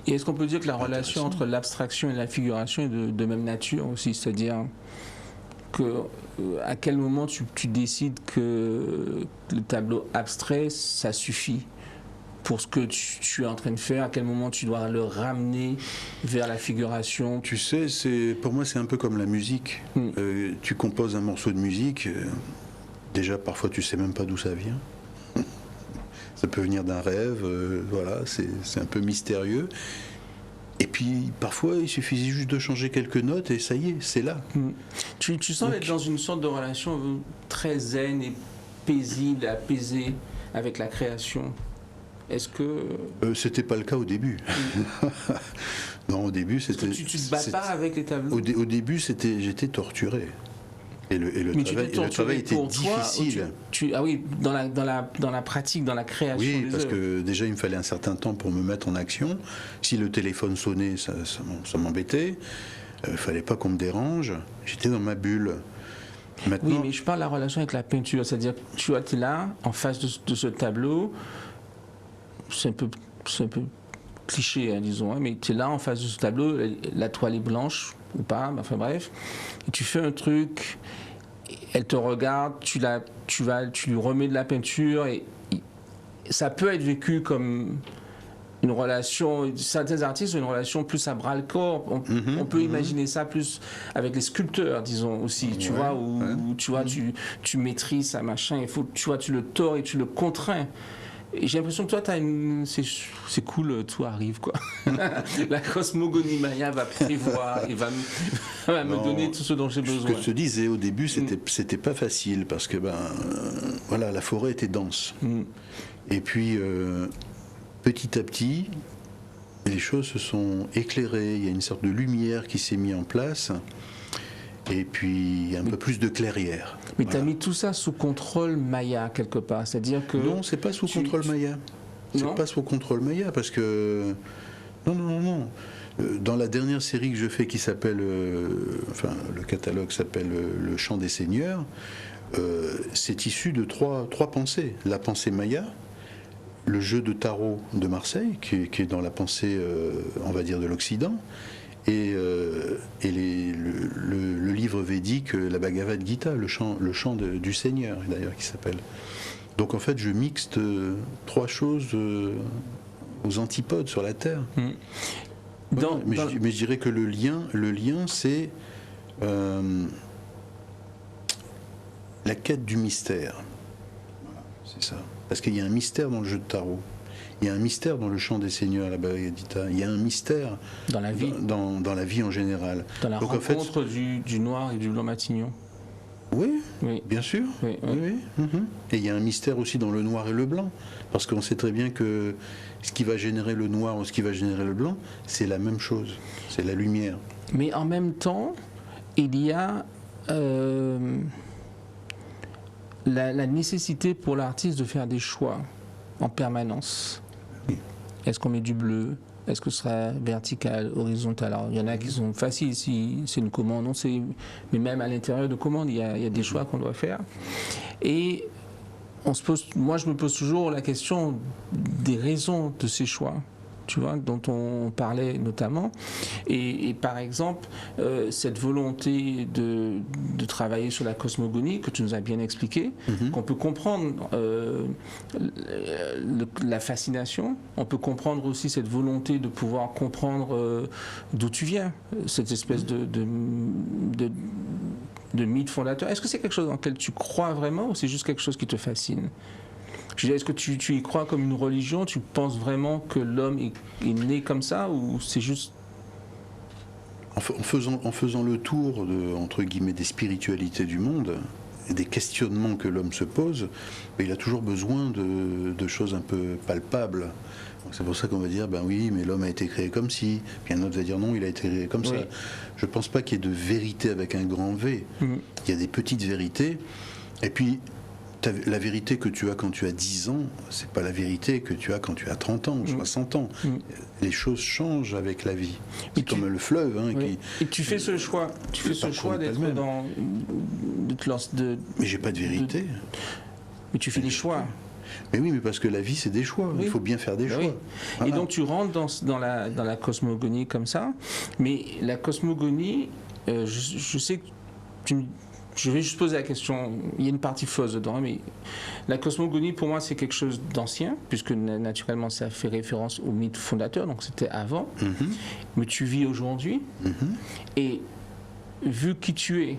S1: Et est-ce qu'on peut dire que la relation entre l'abstraction et la figuration est de même nature aussi? C'est-à-dire que à quel moment tu décides que le tableau abstrait, ça suffit pour ce que tu es en train de faire? À quel moment tu dois le ramener vers la figuration?
S2: Tu sais, pour moi c'est un peu comme la musique. Tu composes un morceau de musique, déjà parfois tu sais même pas d'où ça vient. Ça peut venir d'un rêve, voilà, c'est un peu mystérieux. Et puis parfois il suffisait juste de changer quelques notes et ça y est, c'est là.
S1: Tu sens être dans une sorte de relation très zen et paisible, apaisée avec la création. Est-ce que...
S2: c'était pas le cas au début. Non, au début c'était...
S1: Tu te bats pas avec les tableaux?
S2: Au début j'étais torturé. Et le travail était difficile.
S1: Ah oui, dans la pratique, dans la création.
S2: Oui,
S1: des
S2: parce
S1: œuvres.
S2: que déjà il me fallait un certain temps pour me mettre en action. Si le téléphone sonnait, ça m'embêtait. Il fallait pas qu'on me dérange. J'étais dans ma bulle. Maintenant,
S1: oui, mais je parle de la relation avec la peinture. C'est-à-dire, tu es là, en face de ce tableau. C'est un peu cliché, hein, disons, hein, mais tu es là, en face de ce tableau. La toile est blanche ou pas, enfin bref. Et tu fais un truc, elle te regarde, tu lui remets de la peinture et ça peut être vécu comme une relation. Certains artistes ont une relation plus à bras le corps. On peut imaginer ça plus avec les sculpteurs, disons aussi. Tu vois, où tu vois, tu maîtrises ça, machin. Il faut, tu vois, tu le tords et tu le contrains. Et j'ai l'impression que toi, c'est cool, tout arrive, quoi. La cosmogonie maya va prévoir et va me donner tout ce dont j'ai besoin.
S2: Ce que je te disais au début, c'était pas facile parce que voilà, la forêt était dense. Et puis petit à petit, les choses se sont éclairées. Il y a une sorte de lumière qui s'est mise en place. Et puis un peu plus de clairière.
S1: Mais tu as mis tout ça sous contrôle maya quelque part, c'est-à-dire que...
S2: Non, c'est pas sous contrôle maya. C'est pas sous contrôle maya parce que... Non. Dans la dernière série que je fais qui s'appelle... le catalogue s'appelle Le Chant des Seigneurs, c'est issu de trois pensées. La pensée maya, le jeu de tarot de Marseille, qui est dans la pensée, on va dire, de l'Occident, et le livre védique, la Bhagavad Gita, le chant du Seigneur, d'ailleurs, qui s'appelle. Donc en fait, je mixte trois choses aux antipodes sur la Terre. Mais je dirais que le lien, c'est la quête du mystère. C'est ça. Parce qu'il y a un mystère dans le jeu de tarot. Il y a un mystère dans le chant des seigneurs, la Bhagavad Gita. Il y a un mystère
S1: dans la vie,
S2: dans la vie en général.
S1: Dans la rencontre du noir et du blanc matignon.
S2: Oui, bien sûr.
S1: Oui.
S2: Et il y a un mystère aussi dans le noir et le blanc. Parce qu'on sait très bien que ce qui va générer le noir ou ce qui va générer le blanc, c'est la même chose. C'est la lumière.
S1: Mais en même temps, il y a la nécessité pour l'artiste de faire des choix en permanence. Est-ce qu'on met du bleu? Est-ce que ce sera vertical, horizontal? Alors, il y en a qui sont faciles si c'est une commande, mais même à l'intérieur de commande, il y a des choix qu'on doit faire. Et moi, je me pose toujours la question des raisons de ces choix, tu vois, dont on parlait notamment. Et par exemple, cette volonté de travailler sur la cosmogonie, que tu nous as bien expliqué, qu'on peut comprendre la fascination, on peut comprendre aussi cette volonté de pouvoir comprendre d'où tu viens, cette espèce de mythe fondateur. Est-ce que c'est quelque chose dans lequel tu crois vraiment ou c'est juste quelque chose qui te fascine? Je veux dire, est-ce que tu y crois comme une religion? Tu penses vraiment que l'homme est né comme ça, ou c'est juste...
S2: En faisant le tour entre guillemets des spiritualités du monde et des questionnements que l'homme se pose, il a toujours besoin de choses un peu palpables. Donc c'est pour ça qu'on va dire, ben oui, mais l'homme a été créé comme ci. Puis un autre va dire non, il a été créé comme ça. Je ne pense pas qu'il y ait de vérité avec un grand V. Il y a des petites vérités. Et puis, la vérité que tu as quand tu as 10 ans, c'est pas la vérité que tu as quand tu as 30 ans ou 60 ans. Les choses changent avec la vie. C'est comme le fleuve.
S1: Et tu fais ce choix. Tu fais ce choix d'être dans...
S2: Mais j'ai pas de vérité.
S1: Mais tu fais des choix.
S2: Mais oui, mais parce que la vie, c'est des choix. Il faut bien faire des choix.
S1: Voilà. Et donc tu rentres dans la cosmogonie comme ça. Mais la cosmogonie, je sais que je vais juste poser la question, il y a une partie fausse dedans, mais la cosmogonie pour moi c'est quelque chose d'ancien, puisque naturellement ça fait référence au mythe fondateur, donc c'était avant, mais tu vis aujourd'hui, et vu qui tu es,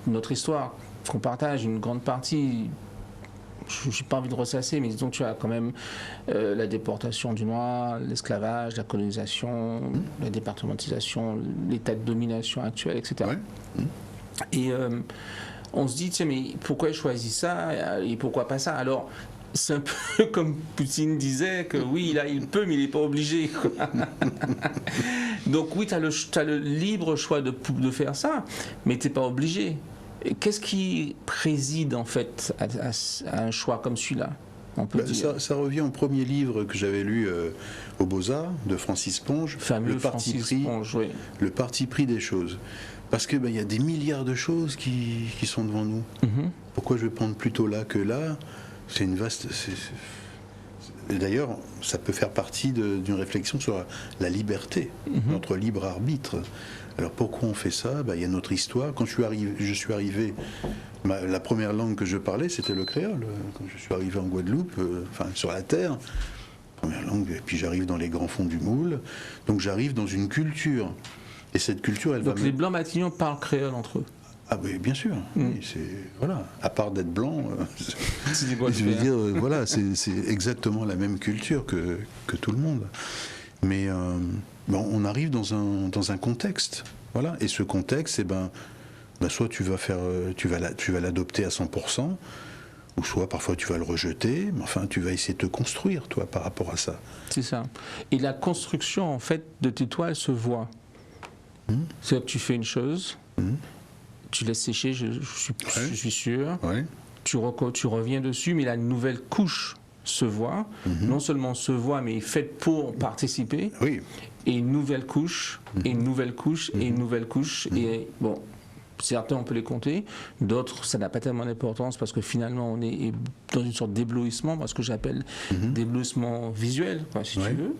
S1: notre histoire qu'on partage, une grande partie, je n'ai pas envie de ressasser, mais disons que tu as quand même la déportation du noir, l'esclavage, la colonisation, la départementalisation, l'état de domination actuel, etc. Et on se dit, tiens, mais pourquoi choisis ça et pourquoi pas ça? Alors, c'est un peu comme Poutine disait que oui, là, il peut, mais il n'est pas obligé. Donc oui, tu as le libre choix de faire ça, mais tu n'es pas obligé. Qu'est-ce qui préside en fait à un choix comme celui-là?
S2: Ça revient au premier livre que j'avais lu aux Beaux-Arts de Francis Ponge,
S1: fameux
S2: le parti pris des choses. Parce que y a des milliards de choses qui sont devant nous. Pourquoi je vais prendre plutôt là que là? C'est une vaste... D'ailleurs, ça peut faire partie d'une réflexion sur la liberté, notre libre arbitre. Alors pourquoi on fait ça? Il y a notre histoire. Quand je suis arrivé, la première langue que je parlais, c'était le créole. Quand je suis arrivé en Guadeloupe, sur la terre, première langue, et puis j'arrive dans les grands fonds du Moule. Donc j'arrive dans une culture. Et cette culture, elle va...
S1: Donc les Blancs-Matignon parlent créole entre eux?
S2: Ah oui, bien sûr. Voilà. À part d'être blanc, je veux dire, voilà, c'est exactement la même culture que tout le monde. Mais on arrive dans un contexte, voilà. Et ce contexte, soit tu vas l'adopter à 100%, ou soit parfois tu vas le rejeter. Mais enfin, tu vas essayer de te construire, toi, par rapport à ça.
S1: C'est ça. Et la construction, en fait, de tes toiles se voit. C'est-à-dire que tu fais une chose. Tu laisses sécher, je suis sûr. Tu reviens dessus, mais la nouvelle couche se voit. Non seulement se voit, mais est faite pour participer. Et une nouvelle couche, et une nouvelle couche, et une nouvelle couche. Et bon, certains, on peut les compter. D'autres, ça n'a pas tellement d'importance parce que finalement, on est dans une sorte d'éblouissement, ce que j'appelle d'éblouissement visuel, si tu veux.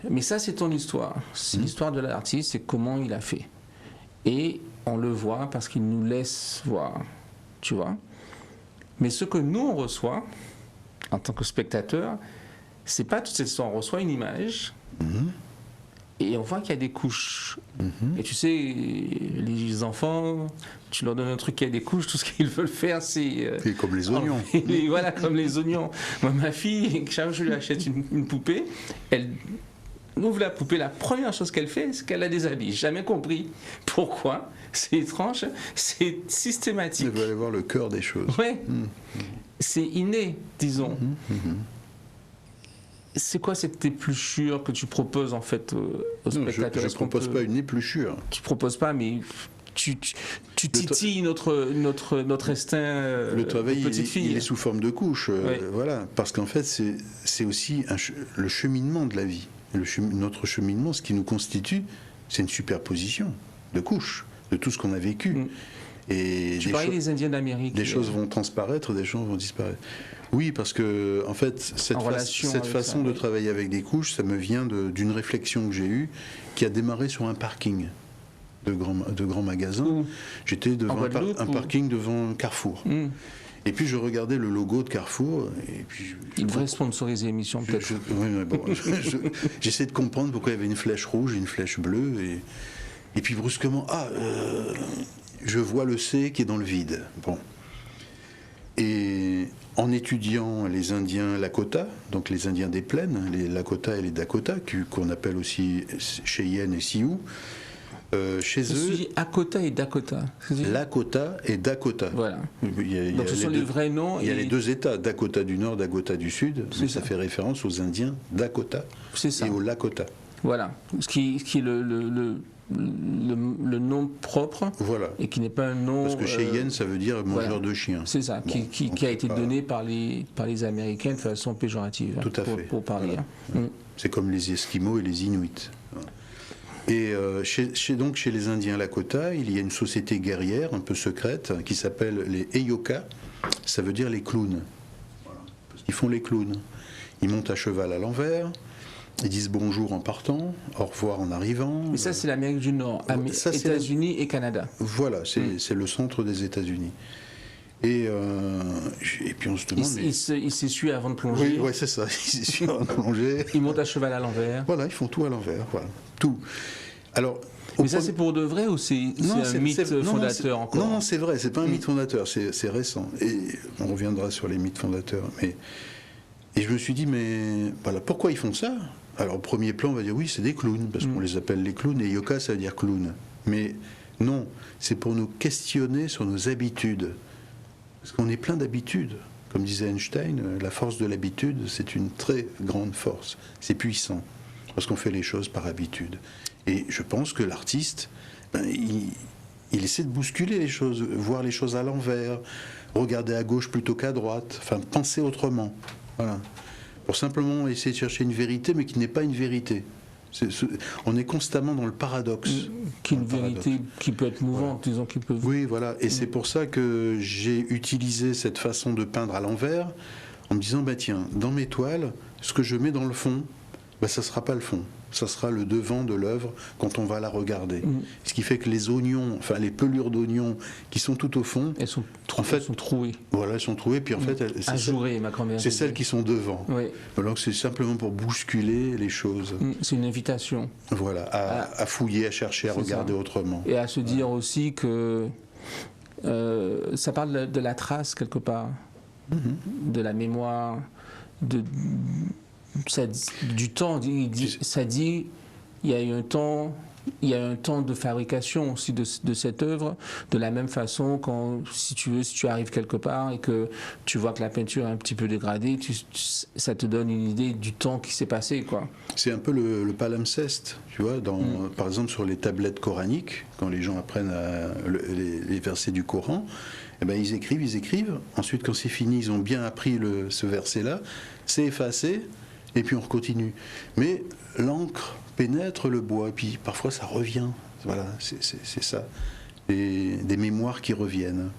S1: Mais ça, c'est ton histoire. C'est l'histoire de l'artiste, c'est comment il a fait. Et on le voit parce qu'il nous laisse voir, tu vois. Mais ce que nous, on reçoit, en tant que spectateur, c'est pas toute cette histoire. On reçoit une image et on voit qu'il y a des couches. Et tu sais, les enfants, tu leur donnes un truc qui a des couches, tout ce qu'ils veulent faire, c'est...
S2: comme les oignons.
S1: Voilà, comme les oignons. Moi, ma fille, chaque fois que je lui achète une poupée, elle... ouvre la poupée, la première chose qu'elle fait, c'est qu'elle la déshabille. J'ai jamais compris pourquoi. C'est étrange, c'est systématique.
S2: Elle veut aller voir le cœur des choses.
S1: Ouais. C'est inné, disons. C'est quoi cette épluchure que tu proposes en fait aux spectateurs?
S2: Je ne propose pas une épluchure.
S1: Tu proposes pas, mais tu titilles notre instinct.
S2: Le travail,
S1: petite fille.
S2: Il est sous forme de couche. Voilà, parce qu'en fait, c'est aussi le cheminement de la vie. Notre cheminement, ce qui nous constitue, c'est une superposition de couches, de tout ce qu'on a vécu. Et
S1: tu parlais des Indiens d'Amérique.
S2: Des choses vont transparaître, des choses vont disparaître. Oui, parce que en fait, cette façon de travailler avec des couches, ça me vient d'une réflexion que j'ai eue, qui a démarré sur un parking de grands magasins. J'étais devant un parking devant Carrefour. Et puis je regardais le logo de Carrefour. Et puis
S1: il devrait sponsoriser l'émission peut-être.
S2: J'essaie de comprendre pourquoi il y avait une flèche rouge et une flèche bleue. Et puis brusquement, je vois le C qui est dans le vide. Bon. Et en étudiant les Indiens Lakota, donc les Indiens des plaines, les Lakota et les Dakota, qu'on appelle aussi Cheyenne et Sioux, chez eux...
S1: Lakota et Dakota.
S2: Lakota et Dakota.
S1: Voilà.
S2: Donc
S1: ce sont les vrais noms.
S2: Il y a les deux États, Dakota du Nord, Dakota du Sud, mais ça fait référence aux Indiens Dakota et aux Lakota.
S1: Voilà, ce qui est le nom propre,
S2: voilà.
S1: Et qui n'est pas un nom...
S2: Parce que Cheyenne, ça veut dire mangeur de chiens.
S1: C'est ça, bon, qui a été donné par les Américains de façon péjorative.
S2: Tout à fait.
S1: Pour parler.
S2: Voilà. C'est comme les Esquimaux et les Inuits. Et chez les Indiens Lakota, il y a une société guerrière un peu secrète qui s'appelle les Heyoka. Ça veut dire les clowns. Voilà. Parce qu'ils font les clowns. Ils montent à cheval à l'envers. Ils disent bonjour en partant, au revoir en arrivant.
S1: Et ça, c'est l'Amérique du Nord, États-Unis et Canada.
S2: Voilà, c'est le centre des États-Unis. Et puis on se demande...
S1: Il s'essuie avant de plonger.
S2: Oui, c'est ça, il s'essuie avant de plonger.
S1: Ils montent à cheval à l'envers.
S2: Voilà, ils font tout à l'envers, voilà, tout. Alors...
S1: Mais ça, c'est pour de vrai ou c'est un mythe fondateur encore?
S2: Non, c'est vrai, c'est pas un mythe fondateur, c'est récent. Et on reviendra sur les mythes fondateurs. Et je me suis dit, mais voilà, pourquoi ils font ça? Alors, au premier plan, on va dire, oui, c'est des clowns, parce qu'on les appelle les clowns, et yoka, ça veut dire clown. Mais non, c'est pour nous questionner sur nos habitudes. Parce qu'on est plein d'habitudes. Comme disait Einstein, la force de l'habitude, c'est une très grande force. C'est puissant, parce qu'on fait les choses par habitude. Et je pense que l'artiste, il essaie de bousculer les choses, voir les choses à l'envers, regarder à gauche plutôt qu'à droite, enfin, penser autrement. Voilà. Pour simplement essayer de chercher une vérité, mais qui n'est pas une vérité. On est constamment dans le paradoxe.
S1: Une vérité qui peut être mouvante, voilà. Disons, qui peut...
S2: Oui, voilà. Et c'est pour ça que j'ai utilisé cette façon de peindre à l'envers, en me disant, tiens, dans mes toiles, ce que je mets dans le fond, ça ne sera pas le fond. Ça sera le devant de l'œuvre quand on va la regarder. Ce qui fait que les oignons, enfin les pelures d'oignons qui sont tout au fond,
S1: elles sont trouées.
S2: Voilà, elles sont trouées. Puis en fait, c'est celles qui sont devant.
S1: Oui.
S2: Donc c'est simplement pour bousculer les choses.
S1: C'est une invitation.
S2: Voilà, à fouiller, à chercher, à regarder autrement.
S1: Et à se dire aussi que ça parle de la trace quelque part, de la mémoire, du temps. Ça dit il y a eu un temps. Il y a un temps de fabrication aussi de cette œuvre, de la même façon quand, si tu arrives quelque part et que tu vois que la peinture est un petit peu dégradée, ça te donne une idée du temps qui s'est passé, quoi.
S2: C'est un peu le palimpseste, tu vois, par exemple sur les tablettes coraniques, quand les gens apprennent les versets du Coran, ils écrivent, ensuite quand c'est fini, ils ont bien appris ce verset-là, c'est effacé, et puis on continue. Mais l'encre pénètre le bois, et puis parfois ça revient. Voilà, c'est ça. Des mémoires qui reviennent.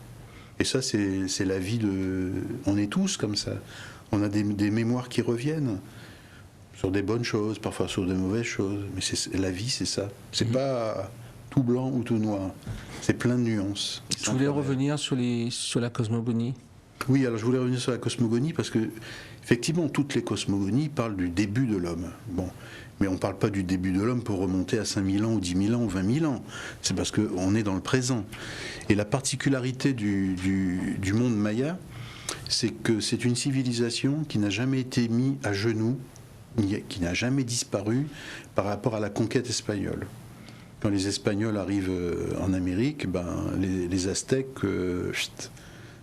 S2: Et ça, c'est la vie de... On est tous comme ça. On a des mémoires qui reviennent sur des bonnes choses, parfois sur des mauvaises choses. Mais la vie, c'est ça. C'est pas tout blanc ou tout noir. C'est plein de nuances.
S1: Je voulais revenir sur la cosmogonie.
S2: Oui, alors je voulais revenir sur la cosmogonie parce que, effectivement, toutes les cosmogonies parlent du début de l'homme. Bon, mais on ne parle pas du début de l'homme pour remonter à 5000 ans ou 10 000 ans ou 20 000 ans. C'est parce qu'on est dans le présent. Et la particularité du monde maya, c'est que c'est une civilisation qui n'a jamais été mise à genoux, qui n'a jamais disparu par rapport à la conquête espagnole. Quand les Espagnols arrivent en Amérique, les Aztèques...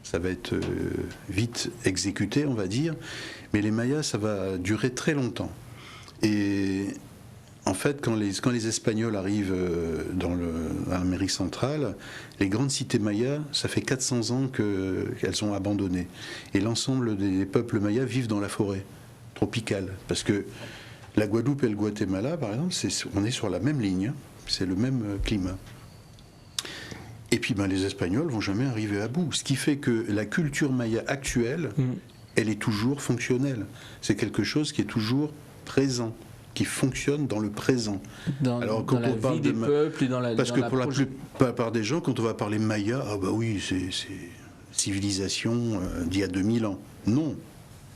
S2: ça va être vite exécuté, on va dire, mais les Mayas, ça va durer très longtemps. Et en fait, quand les Espagnols arrivent dans l'Amérique centrale, les grandes cités mayas, ça fait 400 ans qu'elles sont abandonnées. Et l'ensemble des peuples mayas vivent dans la forêt tropicale. Parce que la Guadeloupe et le Guatemala, par exemple, on est sur la même ligne, c'est le même climat. Et puis les Espagnols vont jamais arriver à bout. Ce qui fait que la culture maya actuelle, elle est toujours fonctionnelle. C'est quelque chose qui est toujours présent, qui fonctionne dans le présent.
S1: Alors, quand on parle des peuples et dans la...
S2: Parce que pour la plupart des gens, quand on va parler maya, oui, c'est civilisation d'il y a 2000 ans. Non,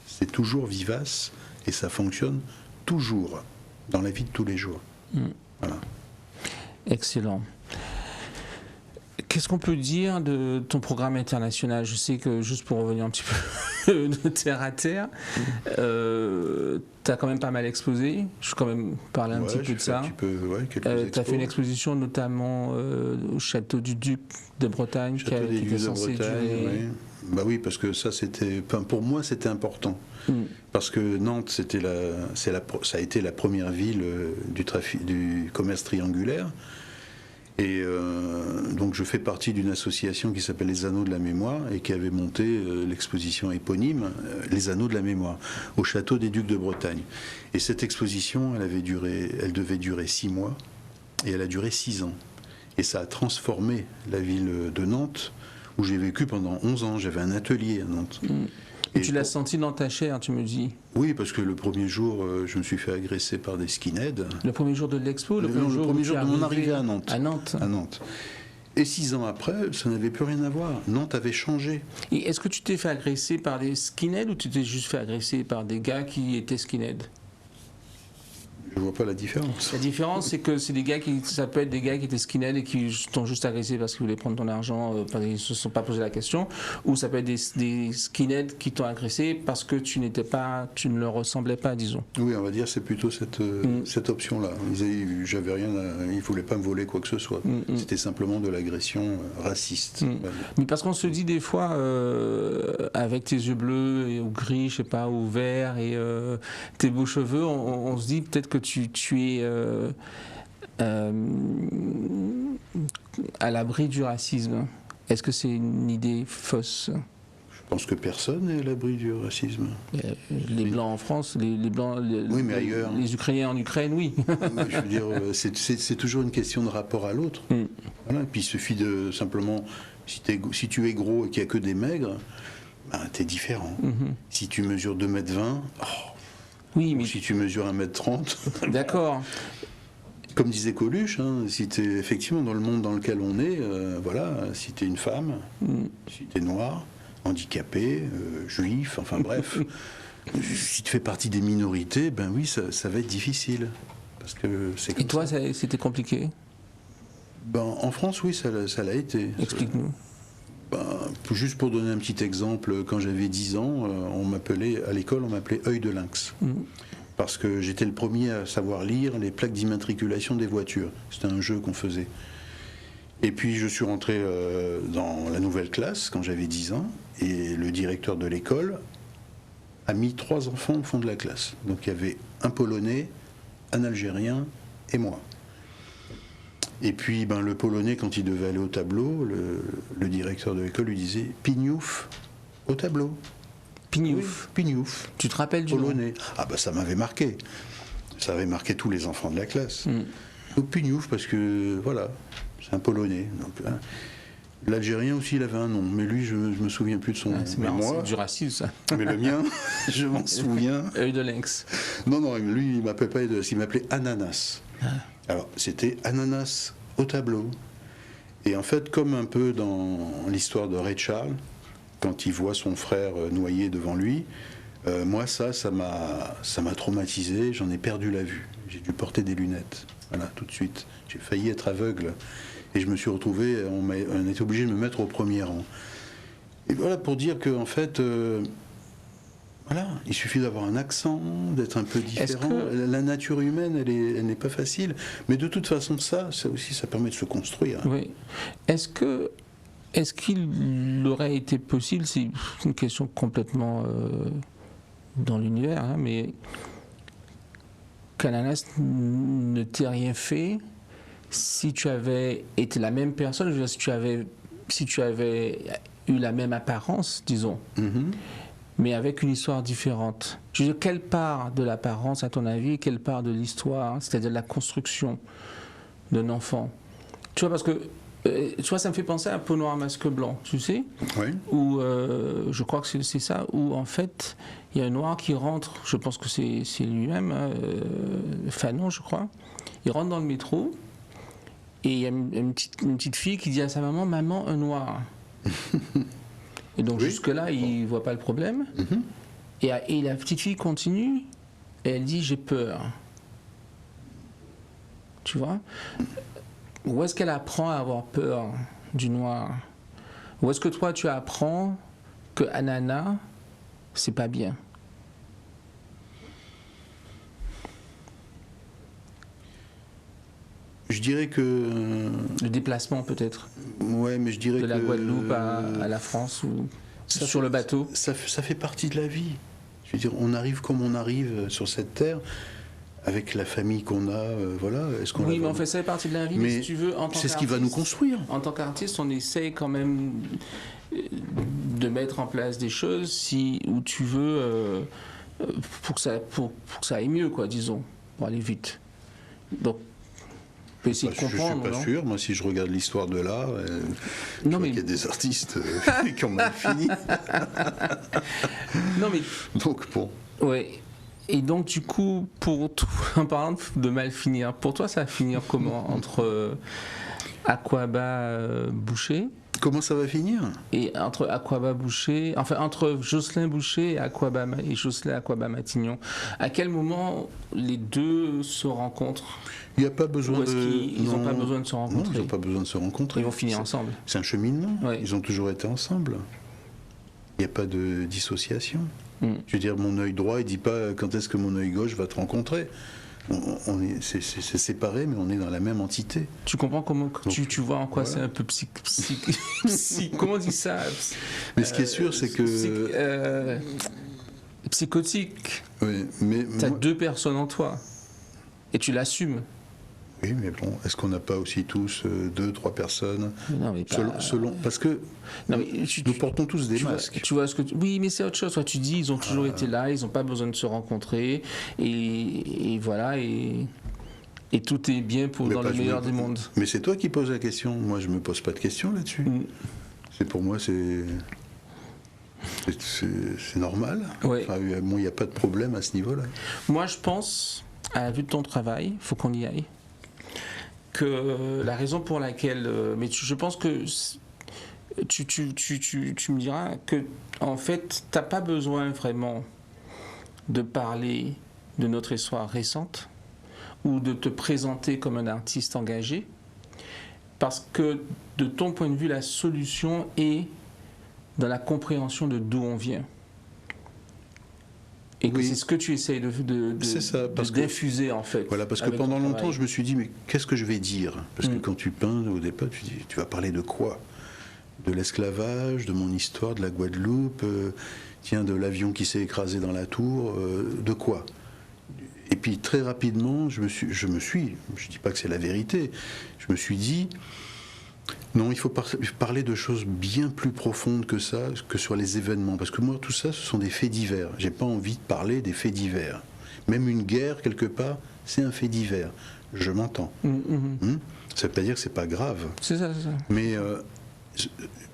S2: c'est toujours vivace et ça fonctionne toujours dans la vie de tous les jours. Voilà.
S1: Excellent. Qu'est-ce qu'on peut dire de ton programme international? Je sais que, juste pour revenir un petit peu de terre à terre, tu as quand même pas mal exposé. Je vais quand même parler un petit peu de ça. Tu as fait une exposition notamment au Château du Duc de Bretagne, qui était censé durer...
S2: Oui. Bah oui, parce que ça, pour moi, c'était important. Parce que Nantes, ça a été la première ville du commerce triangulaire. Et donc je fais partie d'une association qui s'appelle Les Anneaux de la Mémoire et qui avait monté l'exposition éponyme Les Anneaux de la Mémoire au Château des Ducs de Bretagne. Et cette exposition, elle devait durer 6 mois et elle a duré 6 ans. Et ça a transformé la ville de Nantes où j'ai vécu pendant 11 ans. J'avais un atelier à Nantes.
S1: Et tu l'as senti dans ta chair, tu me dis?
S2: Oui, parce que le premier jour, je me suis fait agresser par des skinheads.
S1: Le premier jour de l'expo?
S2: Le premier jour de mon arrivée à Nantes.
S1: À Nantes.
S2: Et 6 ans après, ça n'avait plus rien à voir. Nantes avait changé.
S1: Et est-ce que tu t'es fait agresser par des skinheads ou tu t'es juste fait agresser par des gars qui étaient skinheads?
S2: Je vois pas la différence.
S1: La différence, c'est que c'est des gars ça peut être des gars qui étaient skinheads et qui t'ont juste agressé parce qu'ils voulaient prendre ton argent, parce qu'ils ne se sont pas posé la question, ou ça peut être des skinheads qui t'ont agressé parce que tu ne leur ressemblais pas, disons.
S2: Oui, on va dire c'est plutôt cette option-là. J'avais rien, ils voulaient pas me voler quoi que ce soit. C'était simplement de l'agression raciste.
S1: Mais parce qu'on se dit des fois, avec tes yeux bleus ou gris, je sais pas, ou verts et tes beaux cheveux, on se dit peut-être que tu es à l'abri du racisme. Est-ce que c'est une idée fausse?
S2: Je pense que personne n'est à l'abri du racisme.
S1: Les Blancs en France, les Blancs...
S2: oui, mais ailleurs.
S1: Les Ukrainiens en Ukraine, oui.
S2: Je veux dire, c'est toujours une question de rapport à l'autre. Voilà. Et puis il suffit de simplement, si tu es gros et qu'il n'y a que des maigres, ben, tu es différent. Si tu mesures 2,20 m, oui, mais si tu mesures 1,30 m.
S1: D'accord.
S2: Comme disait Coluche, si tu es effectivement dans le monde dans lequel on est, voilà, si tu es une femme, si tu es noir, handicapé, juif, enfin bref, si tu fais partie des minorités, ben oui, ça va être difficile. Parce que c'est comme.
S1: Et toi, c'était compliqué?
S2: Ben, en France, oui, ça l'a été.
S1: Explique-nous.
S2: Ben, juste pour donner un petit exemple, quand j'avais 10 ans, à l'école, on m'appelait œil de lynx. Parce que j'étais le premier à savoir lire les plaques d'immatriculation des voitures. C'était un jeu qu'on faisait. Et puis je suis rentré dans la nouvelle classe quand j'avais 10 ans, et le directeur de l'école a mis 3 enfants au fond de la classe. Donc il y avait un Polonais, un Algérien et moi. Et puis le Polonais, quand il devait aller au tableau, le directeur de l'école lui disait « Pignouf, au tableau ».
S1: Pignouf.
S2: Oui, Pignouf.
S1: Tu te rappelles du
S2: Polonais. Ah bah ça m'avait marqué. Ça avait marqué tous les enfants de la classe. Donc Pignouf, parce que voilà, c'est un Polonais. Donc, l'Algérien aussi, il avait un nom, mais lui, je me souviens plus de son nom.
S1: C'est marrant, c'est du racisme, ça.
S2: Mais le mien, je m'en souviens.
S1: Œil de lynx.
S2: Non, lui, il m'appelait pas Œil, il m'appelait Ananas. Alors, c'était Ananas au tableau. Et en fait, comme un peu dans l'histoire de Ray Charles, quand il voit son frère noyé devant lui, moi, ça m'a traumatisé, j'en ai perdu la vue. J'ai dû porter des lunettes, voilà, tout de suite. J'ai failli être aveugle. Et je me suis retrouvé, on était obligé de me mettre au premier rang. Et voilà, pour dire qu'en fait... voilà, il suffit d'avoir un accent, d'être un peu différent. La nature humaine, elle n'est pas facile. Mais de toute façon, ça aussi, ça permet de se construire.
S1: Oui. Est-ce qu'il aurait été possible, c'est une question complètement dans l'univers, mais qu'Ananas ne t'ait rien fait si tu avais été la même personne, je veux dire, si tu avais eu la même apparence, disons. Mais avec une histoire différente. Je veux dire, quelle part de l'apparence, à ton avis, et quelle part de l'histoire, c'est-à-dire de la construction d'un enfant? Tu vois, parce que, tu vois, ça me fait penser à Peau noire, masque blanc, tu sais?
S2: Oui.
S1: Où, je crois que c'est ça, où en fait, il y a un noir qui rentre, je pense que c'est lui-même, Fanon, je crois. Il rentre dans le métro, et il y a une petite fille qui dit à sa maman, « Maman, un noir ». Et donc jusque-là, il ne voit pas le problème. Et la petite fille continue, et elle dit « j'ai peur ». Tu vois? Où est-ce qu'elle apprend à avoir peur? du noir? Ou est-ce que toi, tu apprends que ananas, c'est pas bien?
S2: Je dirais que...
S1: Le déplacement, peut-être,
S2: Ouais, mais je dirais
S1: de la
S2: que...
S1: Guadeloupe à la France ou sur le bateau?
S2: Ça fait partie de la vie. Je veux dire, on arrive comme on arrive sur cette terre, avec la famille qu'on a, voilà. Est-ce qu'on
S1: Oui, mais en fait, ça fait partie de la vie, mais si tu veux, en tant qu'artiste...
S2: C'est ce qui va nous construire.
S1: En tant qu'artiste, on essaye quand même de mettre en place des choses où tu veux pour que ça aille mieux, quoi, disons, pour aller vite. Donc, on peut essayer de comprendre.
S2: Je suis pas sûr. Moi, si je regarde l'histoire de l'art, je vois qu'il y a des artistes qui ont mal fini.
S1: Non, mais...
S2: Donc, bon.
S1: Ouais. Et donc, du coup, en parlant de mal finir, pour toi, ça va finir comment entre Aquaba Boucher?
S2: Comment ça va finir?
S1: Et entre Aquaba Boucher, enfin entre Jocelyn Boucher et Jocelyn Aquaba Matignon, à quel moment les deux se rencontrent?
S2: Il n'y a pas besoin
S1: Ils n'ont pas besoin de se rencontrer.
S2: Non, ils n'ont pas besoin de se rencontrer.
S1: Ils vont finir ensemble.
S2: C'est un cheminement.
S1: Ouais.
S2: Ils ont toujours été ensemble. Il n'y a pas de dissociation. Je veux dire, mon œil droit, il ne dit pas quand est-ce que mon œil gauche va te rencontrer. C'est séparé, mais on est dans la même entité.
S1: Tu comprends comment
S2: Donc,
S1: tu vois en quoi
S2: voilà.
S1: c'est un peu comment on dit ça?
S2: Mais ce qui est sûr, c'est que...
S1: psychotique.
S2: Oui, mais
S1: Tu as
S2: moi-
S1: deux personnes en toi. Et tu l'assumes.
S2: Oui, mais bon, est-ce qu'on n'a pas aussi tous 2-3 personnes
S1: Non, mais pas...
S2: Parce que
S1: Non, mais
S2: nous portons tous des
S1: tu vois,
S2: masques.
S1: tu vois ce que oui, mais c'est autre chose. Toi, tu dis, ils ont toujours été là, ils n'ont pas besoin de se rencontrer, et voilà, et tout est bien
S2: Mais
S1: dans
S2: pas-
S1: le meilleur des mondes.
S2: Mais c'est toi qui poses la question. Moi, je me pose pas de questions là-dessus. Pour moi, c'est normal.
S1: Ouais.
S2: Enfin, il n'y a pas de problème à ce niveau-là.
S1: Moi, je pense, à la vue de ton travail, il faut qu'on y aille, que la raison pour laquelle... mais je pense que tu me diras que, en fait, tu n'as pas besoin vraiment de parler de notre histoire récente ou de te présenter comme un artiste engagé, parce que, de ton point de vue, la solution est dans la compréhension de d'où on vient. Et que
S2: Oui.
S1: c'est ce que tu essayes
S2: C'est ça, parce que-
S1: d'infuser, en fait.
S2: Voilà, parce que
S1: avec
S2: pendant
S1: ton
S2: longtemps,
S1: travail.
S2: je me suis dit, mais qu'est-ce que je vais dire? Parce que quand tu peins, au départ, tu dis, tu vas parler de quoi? De l'esclavage, de mon histoire, de la Guadeloupe, tiens, de l'avion qui s'est écrasé dans la tour, de quoi? Et puis très rapidement, je dis pas que c'est la vérité, je me suis dit, non, il faut parler de choses bien plus profondes que ça, que sur les événements. Parce que moi, tout ça, ce sont des faits divers. J'ai pas envie de parler des faits divers. Même une guerre, quelque part, c'est un fait divers. Je m'entends. Ça veut pas dire que c'est pas grave.
S1: C'est ça, c'est ça.
S2: Mais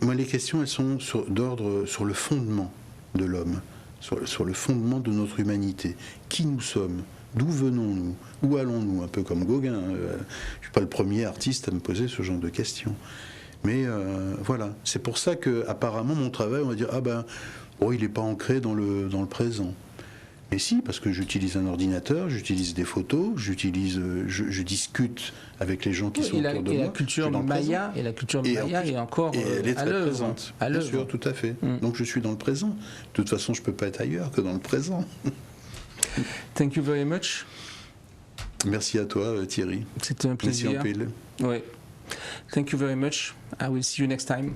S2: moi, les questions, elles sont d'ordre sur le fondement de l'homme, sur le fondement de notre humanité. Qui nous sommes? D'où venons-nous? Où allons-nous? Un peu comme Gauguin. Je ne suis pas le premier artiste à me poser ce genre de questions. Mais voilà, c'est pour ça que apparemment mon travail, on va dire, il n'est pas ancré dans le présent. Mais si, parce que j'utilise un ordinateur, j'utilise des photos, je discute avec les gens qui sont autour de moi.
S1: La culture maya, et la culture maya est encore
S2: elle est
S1: à
S2: très
S1: l'œuvre.
S2: présente.
S1: À
S2: Bien
S1: l'œuvre.
S2: sûr, tout à fait. Donc je suis dans le présent. De toute façon, je ne peux pas être ailleurs que dans le présent.
S1: Thank you very much.
S2: Merci à toi, Thierry.
S1: C'était un
S2: Merci
S1: plaisir.
S2: en pile.
S1: Ouais. Thank you very much. I will see you next time.